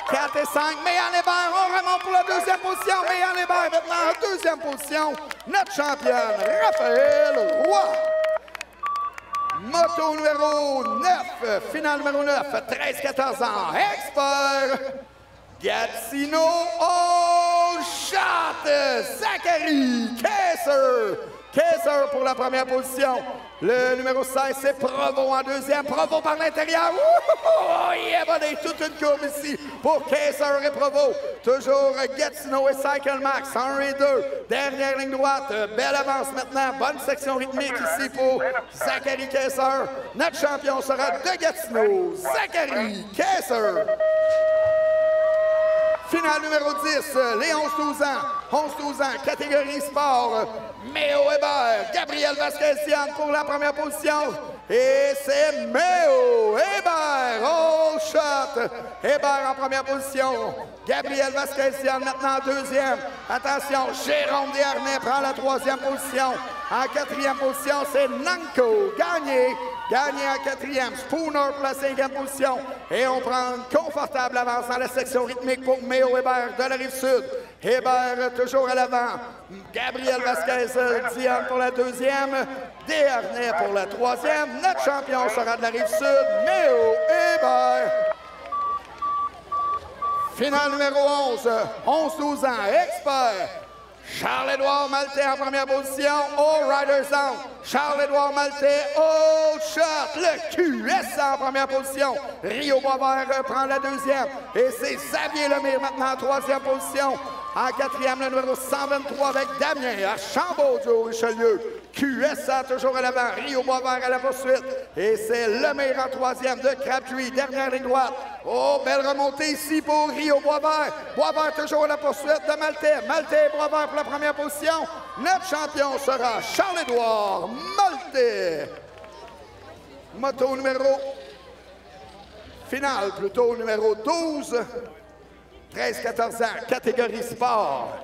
4 et 5. Méan Hébert, on remonte pour la deuxième position. Méan Hébert maintenant en deuxième position. Notre championne, Raphaël Roy. Moto numéro 9, finale numéro 9, 13-14 ans, expert, Gatineau, all shot, Zachary Kayser. Kayser pour la première position. Le numéro 16, c'est Provo en deuxième. Provo par l'intérieur. Oh, il est volé toute une courbe ici pour Kayser et Provo. Toujours Gatineau et Cycle Max, 1 et 2. Dernière ligne droite. Belle avance maintenant. Bonne section rythmique ici pour Zachary Kayser. Notre champion sera de Gatineau, Zachary Kayser. Finale numéro 10, les 11-12 ans. 11-12 ans, catégorie sport. Méo Hébert, Gabriel Vasquez-Diane pour la première position. Et c'est Méo Hébert, all shot. Hébert en première position. Gabriel Vasquez maintenant en deuxième. Attention, Jérôme Desharnais prend la troisième position. En quatrième position, c'est Nanko. Gagné en quatrième. Spooner pour la cinquième position. Et on prend une confortable avance dans la section rythmique pour Méo Hébert de la Rive-Sud. Hébert toujours à l'avant. Gabriel Vasquez Dion pour la deuxième. Desharnais pour la troisième. Notre champion sera de la Rive-Sud, Méo Hébert. Finale numéro 11, 11-12 ans, expert. Charles-Édouard Maltais en première position, All Riders Down. Charles-Édouard Maltais, all shot. Le QS en première position. Rio Boisvert prend la deuxième. Et c'est Xavier Lemire maintenant en troisième position. En quatrième, le numéro 123 avec Damien Archambault-du-Richelieu. QSA toujours à l'avant, Rio Boisvert à la poursuite. Et c'est Lemire en troisième de Crabtree, dernière ligne droite. Oh, belle remontée ici pour Rio Boisvert. Boisvert toujours à la poursuite de Maltais. Maltais et Boisvert pour la première position. Notre champion sera Charles-Édouard Maltais. Moto numéro finale, plutôt numéro 12. 13-14 ans, catégorie sport.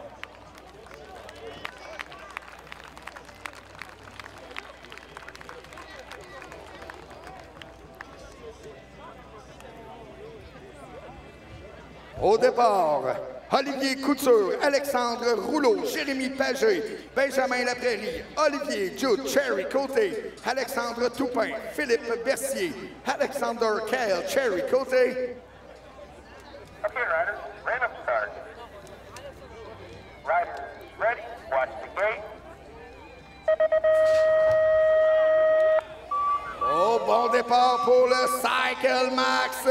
Au départ, Olivier Couture, Alexandre Rouleau, Jérémy Pagé, Benjamin Laprairie, Olivier Jude Cherry Côté, Alexandre Toupin, Philippe Bercier, Alexander Kale Cherry Côté. Okay, riders, random start. Riders ready, watch the gate. Oh, bon départ pour le Cycle Max.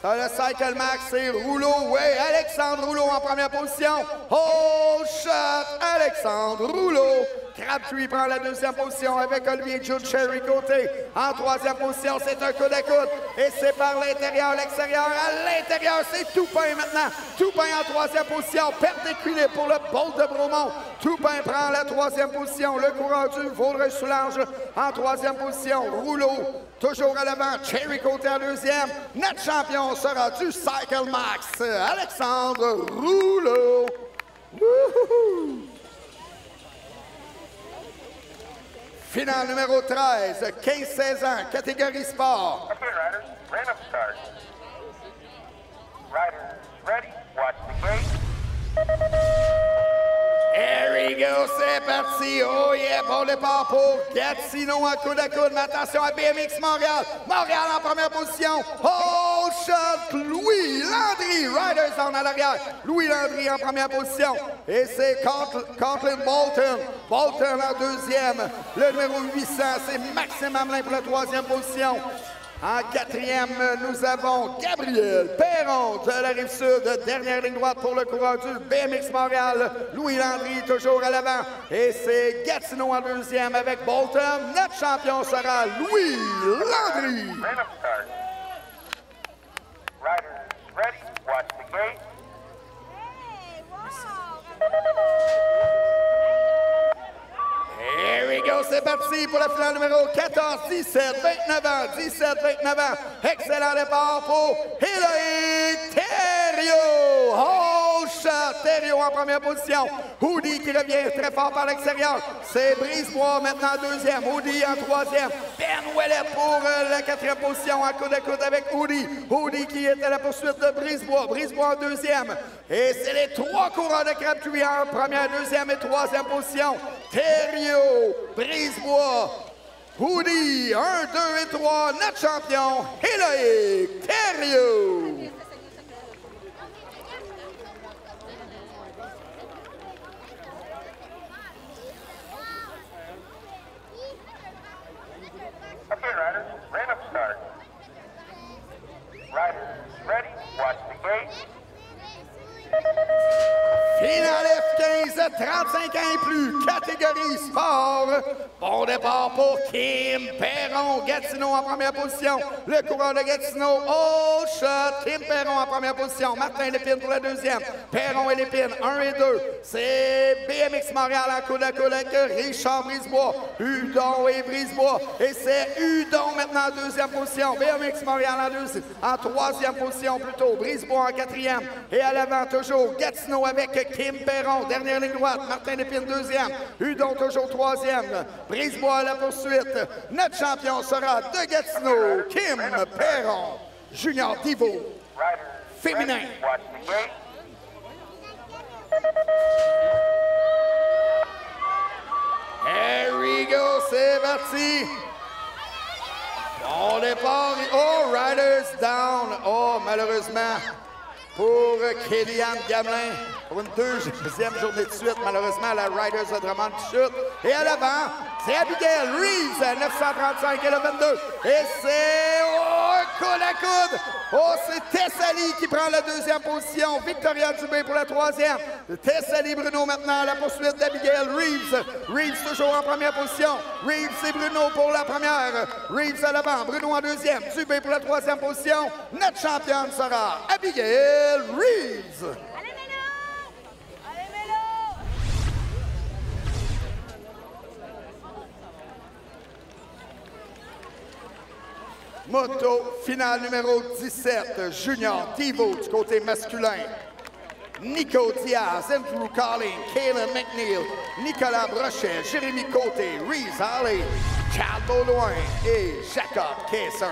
Le Cycle Max, c'est Rouleau. Oui, Alexandre Rouleau en première position. Oh, shot, Alexandre Rouleau. Crabtree prend la deuxième position avec Olivier Jude Cherry Côté. En troisième position, c'est un coude à coude. Et c'est par l'intérieur, l'extérieur. À l'intérieur, c'est Toupin maintenant. Toupin en troisième position. Perte d'équilibre pour le Bolt de Bromont. Toupin prend la troisième position. Le courant du Vaudreuil-Soulanges en troisième position. Rouleau toujours à l'avant. Cherry Côté en deuxième. Notre champion sera du Cycle Max, Alexandre Rouleau. Wouhou! Finale numéro 13, 15-16 ans, catégorie sport. Okay, riders, random start. Riders ready, watch the gate. Here we go, c'est parti. Oh yeah, bon départ pour Gatineau en coude à coude. Mais attention à BMX Montréal. Montréal en première position. Oh shot, Louis Landry. Riders down à l'arrière. Louis Landry en première position. Et c'est Conklin Bolton. Bolton en deuxième. Le numéro 800, c'est Maxime Hamelin pour la troisième position. En quatrième, nous avons Gabriel Perron de la Rive-Sud. Dernière ligne droite pour le coureur du BMX Montréal. Louis Landry toujours à l'avant. Et c'est Gatineau en deuxième avec Bolton. Notre champion sera Louis Landry. Random start. Riders ready, watch the gate. Here we go, c'est parti pour la finale numéro 14, 17, 29 ans, 17, 29 ans. Excellent départ pour Hillary Thériault. Oh shot, Thériault en première position. Hoodie qui revient très fort par l'extérieur. C'est Brisebois maintenant en deuxième. Hoodie en troisième. Ben Ouellet pour la quatrième position en coude à coude avec Hoodie. Hoodie qui est à la poursuite de Brisebois. Brisebois en deuxième. Et c'est les trois coureurs de Crabtree en première, deuxième et troisième position. Thériault, Brisebois, Hoodie, 1, 2 et 3, notre champion, Héloïque Thériault. Okay, riders, random start. Riders ready, watch the gate. Finale F15, 35 ans et plus, catégorie sport. Bon départ pour Kim Perron. Gatineau en première position. Le coureur de Gatineau. Oh, shot. Kim Perron en première position. Martin Lépine pour la deuxième. Perron et Lépine, 1 et 2. C'est BMX Montréal en coude à coude avec Richard Brisebois. Hudon et Brisebois. Et c'est Hudon maintenant en deuxième position. BMX Montréal en troisième position plutôt. Brisebois en quatrième. Et à l'avant toujours Gatineau avec Kim Perron. Dernière ligne droite. Martin Lépine deuxième. Hudon toujours troisième. Brisebois à la poursuite. Notre champion sera de Gatineau, Kim Perron. Junior Divo, féminin. Here we go, c'est parti. Bon départ. Oh, Riders down. Oh, malheureusement, pour Kéliane Gamelin. Pour une deuxième journée de suite, malheureusement, la Riders de Drummond chute. Et à l'avant, c'est Abigail Reeves à 935 et le 22. Et c'est coude à coude. Oh, c'est Tessali qui prend la deuxième position. Victoria Dubé pour la troisième. Tessali Bruno maintenant à la poursuite d'Abigail Reeves. Reeves toujours en première position. Reeves et Bruno pour la première. Reeves à l'avant, Bruno en deuxième. Dubé pour la troisième position. Notre championne sera Abigail Reeves. Moto finale numéro 17, Junior Divo du côté masculin. Nico Diaz, Andrew Carling, Kaylen McNeil, Nicolas Brochet, Jérémy Côté, Reese Halley, Charles Baudouin et Jacob Kayser.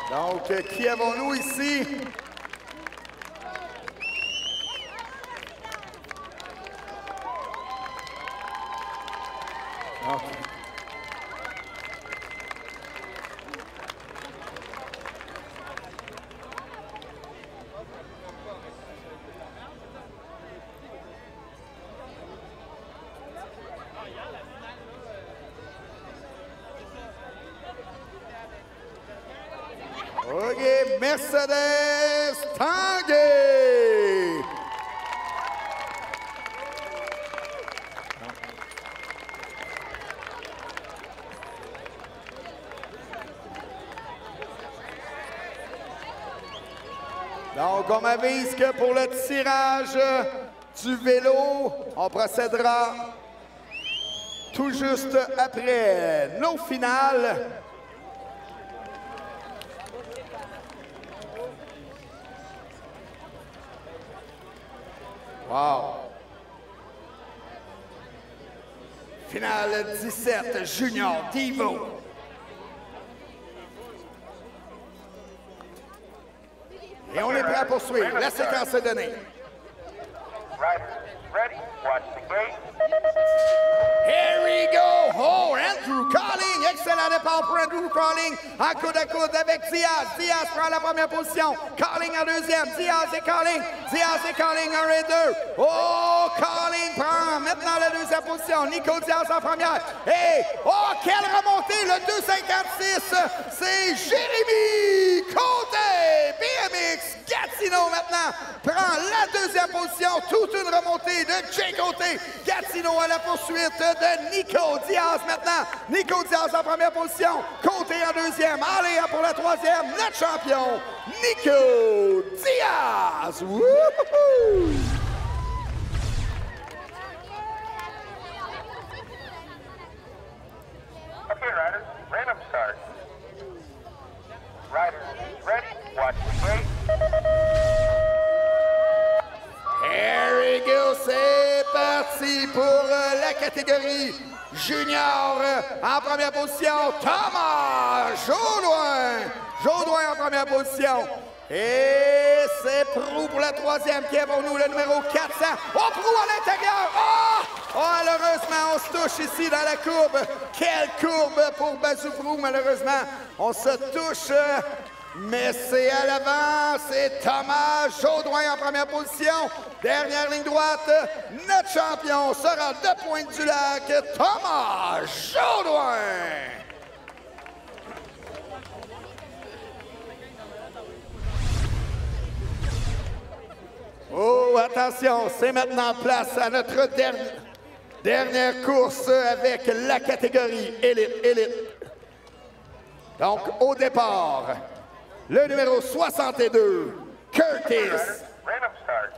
Donc, qui avons-nous ici? OK, Mercedes Tanguay. Donc, on m'avise que pour le tirage du vélo, on procédera tout juste après nos finales. Wow! Finale 17, Junior Divo. Et on est prêt à poursuivre. La séquence est donnée. Here we go! Oh, Andrew Carling! Excellent départ pour Andrew Carling. En coude à coude avec Diaz. Diaz prend la première position. Carling en deuxième. Diaz et Carling. Diaz et Carling 1 et 2. Oh, Carling prend maintenant la deuxième position. Nico Diaz en première. Et, oh, quelle remontée! Le 2,56. C'est Jérémy Côté. BMX Gatineau maintenant prend la deuxième position. Toute une remontée de Jay Côté. Gatineau à la poursuite de Nico Diaz maintenant. Nico Diaz en première position. Côté en deuxième. Allez pour la troisième. Notre champion, Nico Diaz. Wouhou! Okay, riders, random start. Riders, ready? Watch the gate. Here we go, c'est parti pour la catégorie junior. En première position, Thomas Jodoin. Jodoin en première position. Et c'est Proulx pour la troisième. Qui avons-nous? Le numéro 400. Oh, Proulx à l'intérieur. Oh, malheureusement, on se touche ici dans la courbe. Quelle courbe pour Bazou Proulx, malheureusement. On se touche. Mais c'est à l'avant, c'est Thomas Jodoin en première position. Dernière ligne droite, notre champion sera de Pointe-du-Lac, Thomas Jodoin. attention, c'est maintenant place à notre dernière course avec la catégorie élite. Donc, au départ, le numéro 62, Curtis. Random start.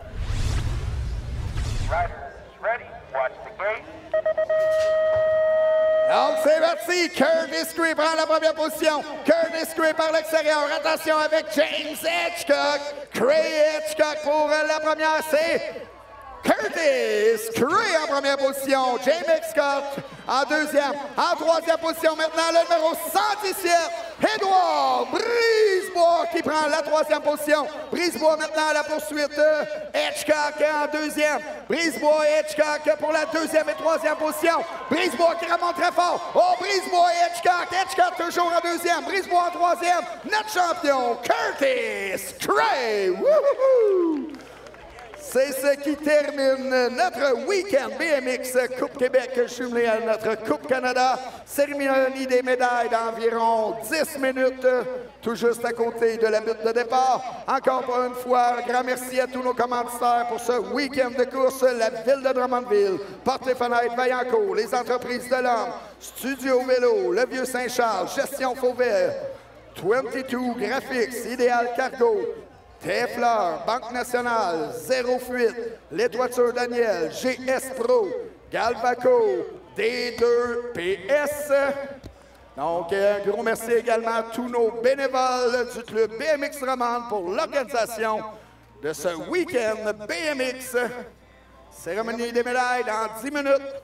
Riders ready. Watch the gate. Donc, c'est parti. Curtis Gray prend la première position. Curtis Gray par l'extérieur. Attention avec James Hitchcock. Gray Hitchcock pour la première. C'est Curtis Gray en première position. James Hitchcock en deuxième. En troisième position maintenant, le numéro 117, Édouard Brisebois qui prend la troisième position. Brisebois maintenant à la poursuite. Hitchcock en deuxième. Brisebois et Hitchcock pour la deuxième et troisième position. Brisebois qui remonte très fort. Oh, Brisebois et Hitchcock. Hitchcock toujours en deuxième. Brisebois en troisième. Notre champion, Curtis Gray. Wouhou! C'est ce qui termine notre week-end BMX Coupe Québec jumelé à notre Coupe Canada. Cérémonie des médailles d'environ 10 minutes, tout juste à côté de la butte de départ. Encore une fois, un grand merci à tous nos commanditaires pour ce week-end de course. La ville de Drummondville, Portes et Fenêtres Vaillancourt, les entreprises de l'Homme, Studio Vélo, le Vieux Saint-Charles, Gestion Fauvert, 22 Graphics, Idéal Cargo, TFLR, Banque Nationale, Zéro Fuite, Les Toitures Daniel, GS Pro, Galvaco, D2PS. Donc, un gros merci également à tous nos bénévoles du club BMX Romande pour l'organisation de ce week-end BMX. Cérémonie des médailles dans 10 minutes.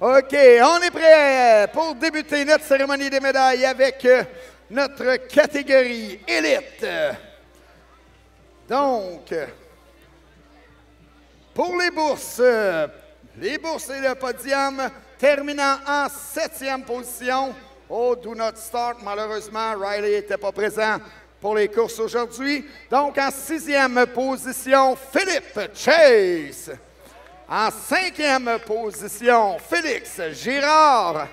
OK, on est prêt pour débuter notre cérémonie des médailles avec notre catégorie élite. Donc, pour les bourses et le podium, terminant en 7e position. Oh, do not start. Malheureusement, Riley n'était pas présent pour les courses aujourd'hui. Donc, en 6e position, Philippe Chase. En 5e position, Félix Girard.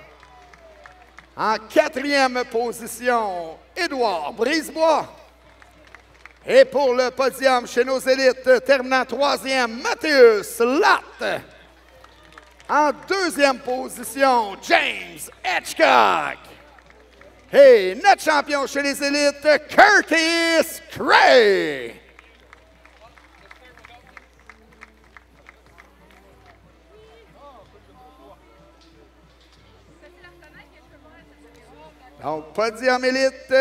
En 4e position, Édouard Brisebois. Et pour le podium chez nos élites, terminant 3e, Mathieu Latte. En 2e position, James Hitchcock. Et notre champion chez les élites, Curtis Gray. Donc, podium élite.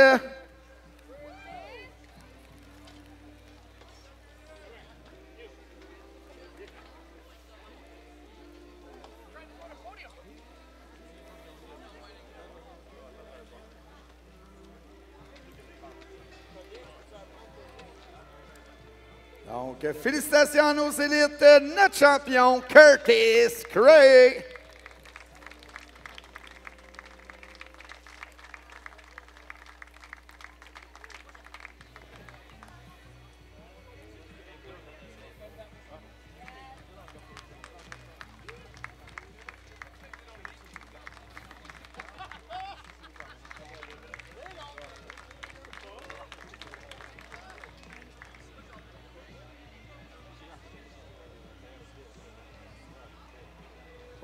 Donc, félicitations à nos élites, notre champion, Curtis Gray.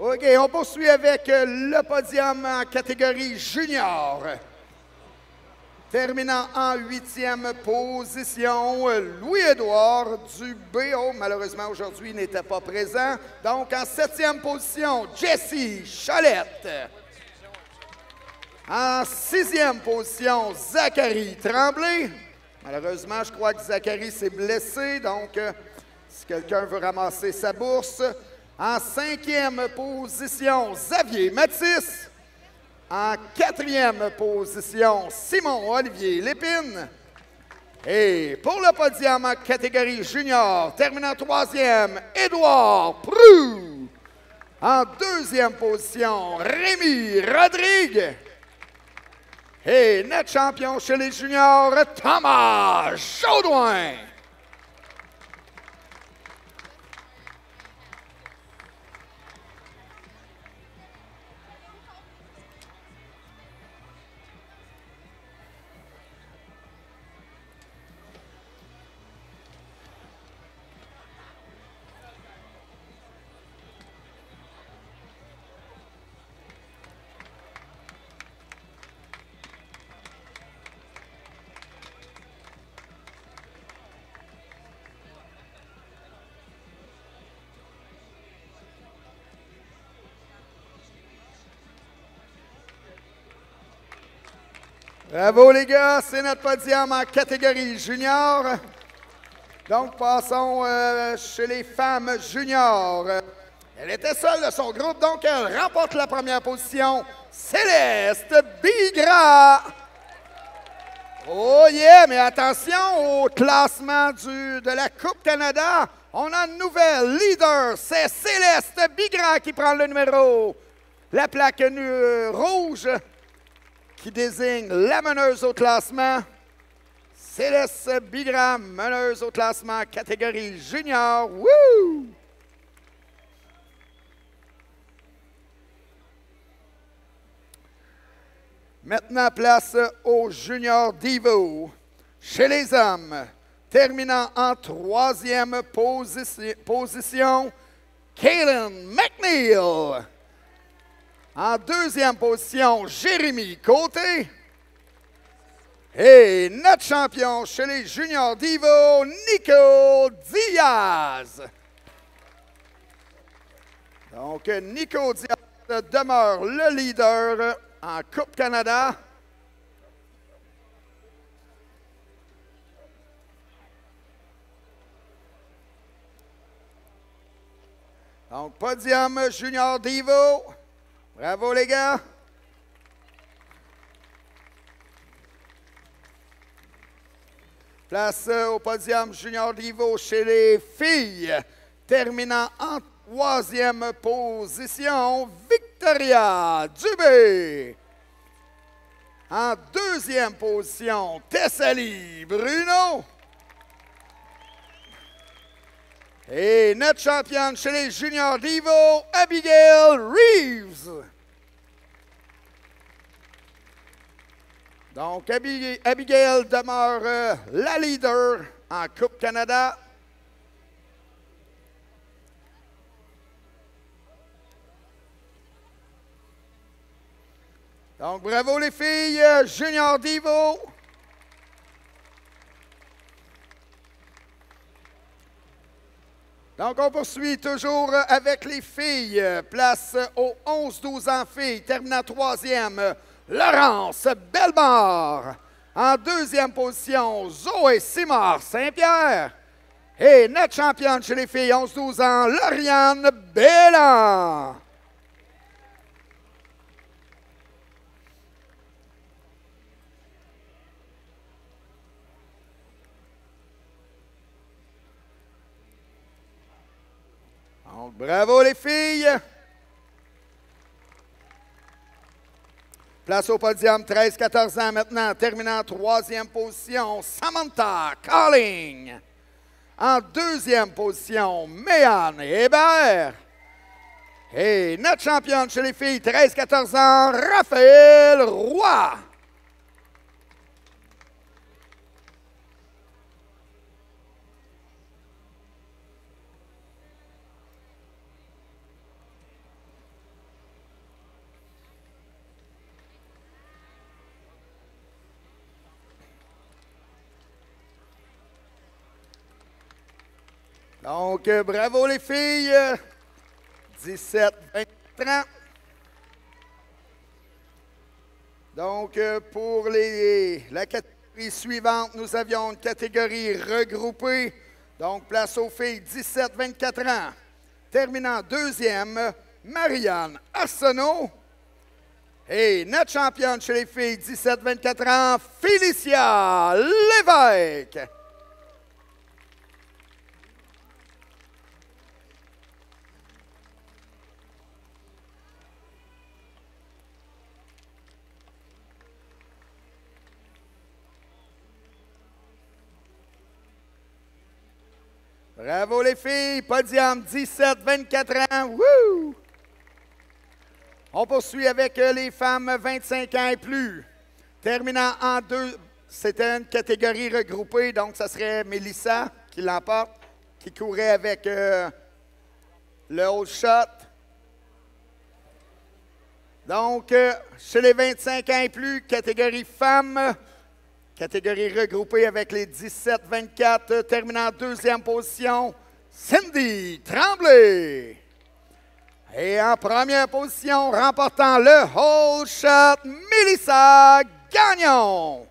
OK, on poursuit avec le podium en catégorie junior. Terminant en 8e position, Louis-Édouard Dubé. Malheureusement, aujourd'hui, il n'était pas présent. Donc, en 7e position, Jesse Chalette. En 6e position, Zachary Tremblay. Malheureusement, je crois que Zachary s'est blessé. Donc, si quelqu'un veut ramasser sa bourse. En 5e position, Xavier Mathis. En 4e position, Simon-Olivier Lépine. Et pour le podium en catégorie junior, terminant 3e, Édouard Proulx. En 2e position, Rémi Rodrigue. Et notre champion chez les juniors, Thomas Chaudouin. Bravo les gars, c'est notre podium en catégorie junior. Donc, passons chez les femmes juniors. Elle était seule de son groupe, donc elle remporte la première position. Céleste Bigra. Oh yeah, mais attention au classement de la Coupe Canada. On a une nouvelle leader, c'est Céleste Bigra qui prend le numéro. La plaque rouge qui désigne la meneuse au classement. Céleste Bigra, meneuse au classement catégorie junior. Woo! Maintenant, place au Junior Divo. Chez les hommes, terminant en troisième position, Kaylin McNeil. En deuxième position, Jérémy Côté. Et notre champion chez les Junior Divo, Nico Diaz. Donc, Nico Diaz demeure le leader en Coupe Canada. Donc, podium Junior Divo. Bravo les gars. Place au podium Junior Divo chez les filles. Terminant en troisième position, Victoria Dubé. En deuxième position, Tessali Bruno. Et notre championne chez les Junior Divo, Abigail Reeves. Donc, Abigail demeure la leader en Coupe Canada. Donc, bravo les filles, Junior Divo. Donc, on poursuit toujours avec les filles. Place aux 11-12 ans filles, terminant troisième, Laurence Bellemare. En deuxième position, Zoé Simard Saint-Pierre. Et notre championne chez les filles 11-12 ans, Lauriane Belland. Donc, bravo les filles. Place au podium, 13-14 ans maintenant, terminant en troisième position, Samantha Calling. En deuxième position, Méane Hébert. Et notre championne chez les filles, 13-14 ans, Raphaël Roy. Donc, bravo les filles. 17-24 ans. Donc, pour la catégorie suivante, nous avions une catégorie regroupée. Donc, place aux filles 17-24 ans. Terminant deuxième, Marianne Arsenault. Et notre championne chez les filles 17-24 ans, Félicia Lévesque. Bravo les filles, podium 17-24 ans. Woo! On poursuit avec les femmes 25 ans et plus. Terminant en deux, c'était une catégorie regroupée, donc ça serait Mélissa qui l'emporte, qui courait avec le haut shot. Donc, chez les 25 ans et plus, catégorie femmes, catégorie regroupée avec les 17-24, terminant en deuxième position, Cindy Tremblay. Et en première position, remportant le whole shot, Mélissa Gagnon.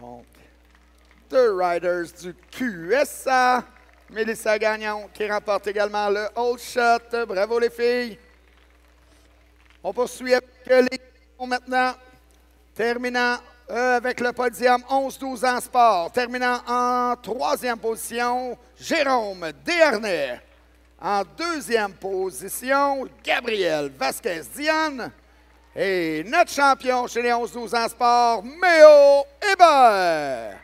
Donc, deux riders du QSA. Mélissa Gagnon qui remporte également le Old Shot. Bravo les filles. On poursuit avec les maintenant. Terminant avec le podium 11-12 ans sport. Terminant en troisième position, Jérôme Desharnais. En deuxième position, Gabriel Vasquez-Diane. Et notre champion chez les 11-12 ans sport, Méo Hébert.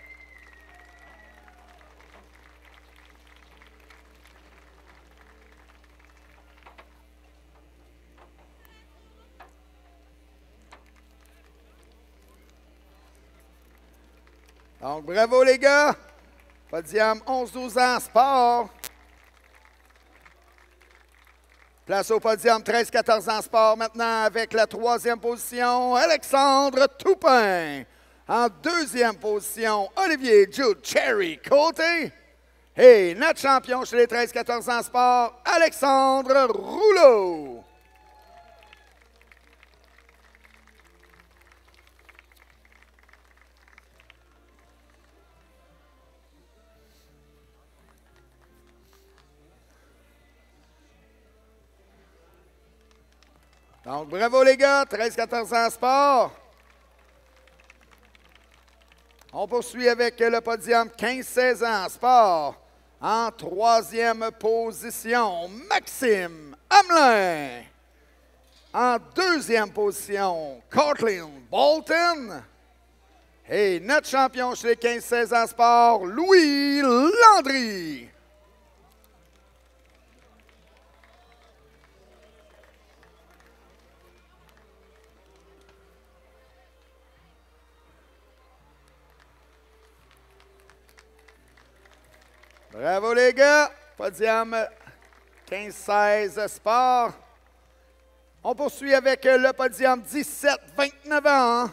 Donc, bravo les gars. Podium 11-12 ans sport. Place au podium 13-14 ans sport maintenant avec la troisième position, Alexandre Toupin. En deuxième position, Olivier Jude Cherry Côté. Et notre champion chez les 13-14 ans sport, Alexandre Rouleau. Donc, bravo les gars, 13-14 ans sport. On poursuit avec le podium 15-16 ans sport. En troisième position, Maxime Hamelin. En deuxième position, Courtland Bolton. Et notre champion chez les 15-16 ans sport, Louis Landry. Bravo les gars! Podium 15-16 sport. On poursuit avec le podium 17-29 ans.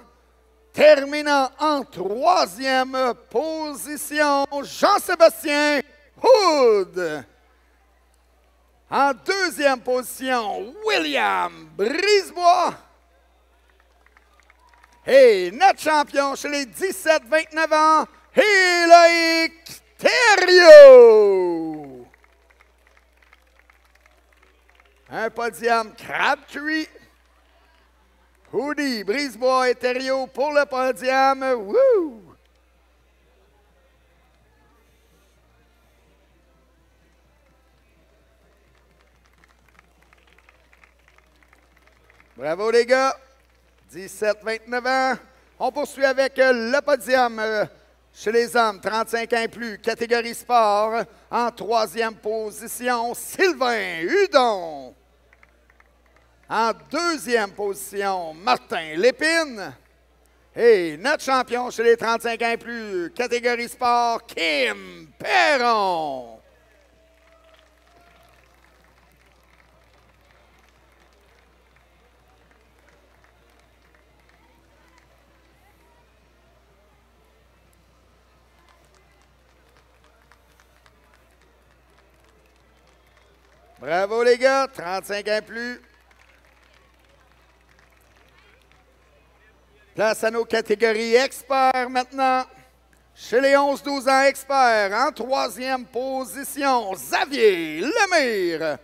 Terminant en troisième position, Jean-Sébastien Hood. En deuxième position, William Brisebois. Et notre champion chez les 17-29 ans, Héloïque Thériault. Un podium Crabtree, Hoodie, Brisebois et Thériault pour le podium. Woo! Bravo les gars. 17-29 ans. On poursuit avec le podium chez les hommes, 35 ans et plus, catégorie sport. En troisième position, Sylvain Hudon. En deuxième position, Martin Lépine. Et notre champion chez les 35 ans et plus, catégorie sport, Kim Perron. Bravo les gars, 35 ans et plus. Place à nos catégories experts maintenant. Chez les 11-12 ans experts, en troisième position, Xavier Lemire.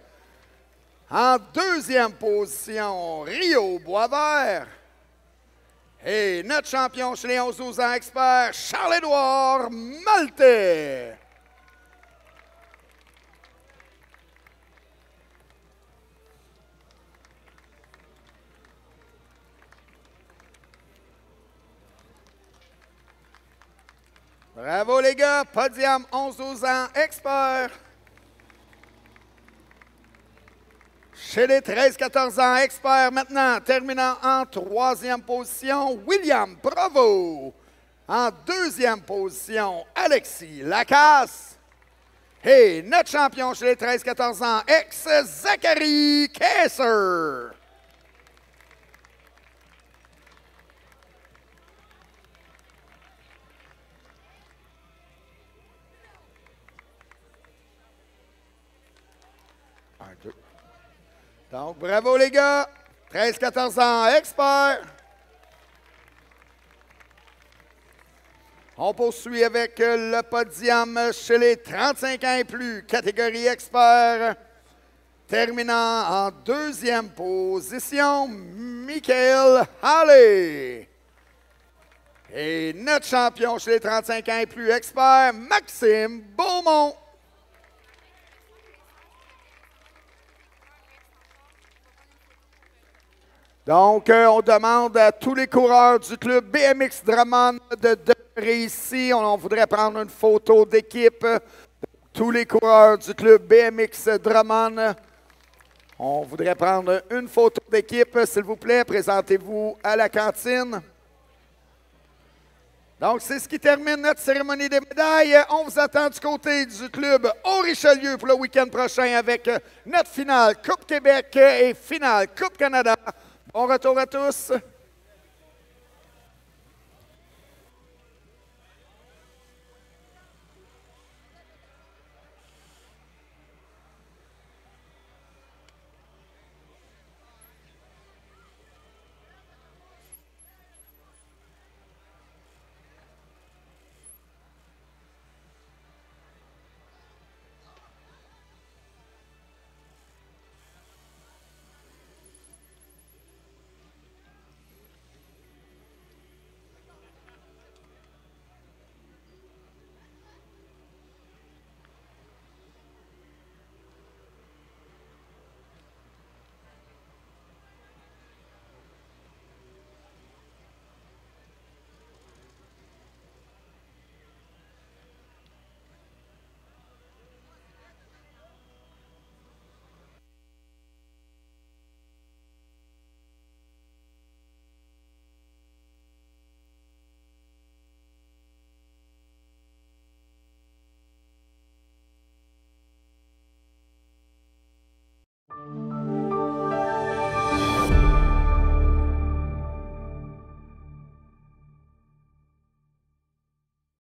En deuxième position, Rio Boisvert. Et notre champion chez les 11-12 ans experts, Charles-Édouard Maltais. Bravo les gars, podium 11-12 ans expert. Chez les 13-14 ans experts maintenant, terminant en troisième position, William Bravo. En deuxième position, Alexis Lacasse. Et notre champion chez les 13-14 ans ex, Zachary Kessler. Donc, bravo les gars. 13-14 ans, expert. On poursuit avec le podium chez les 35 ans et plus, catégorie expert. Terminant en deuxième position, Michael Halley. Et notre champion chez les 35 ans et plus expert, Maxime Beaumont. Donc, on demande à tous les coureurs du club BMX Drummond de demeurer ici. On voudrait prendre une photo d'équipe. Tous les coureurs du club BMX Drummond. On voudrait prendre une photo d'équipe. S'il vous plaît, présentez-vous à la cantine. Donc, c'est ce qui termine notre cérémonie des médailles. On vous attend du côté du club au Richelieu pour le week-end prochain avec notre finale Coupe Québec et finale Coupe Canada. Bon retour à tous.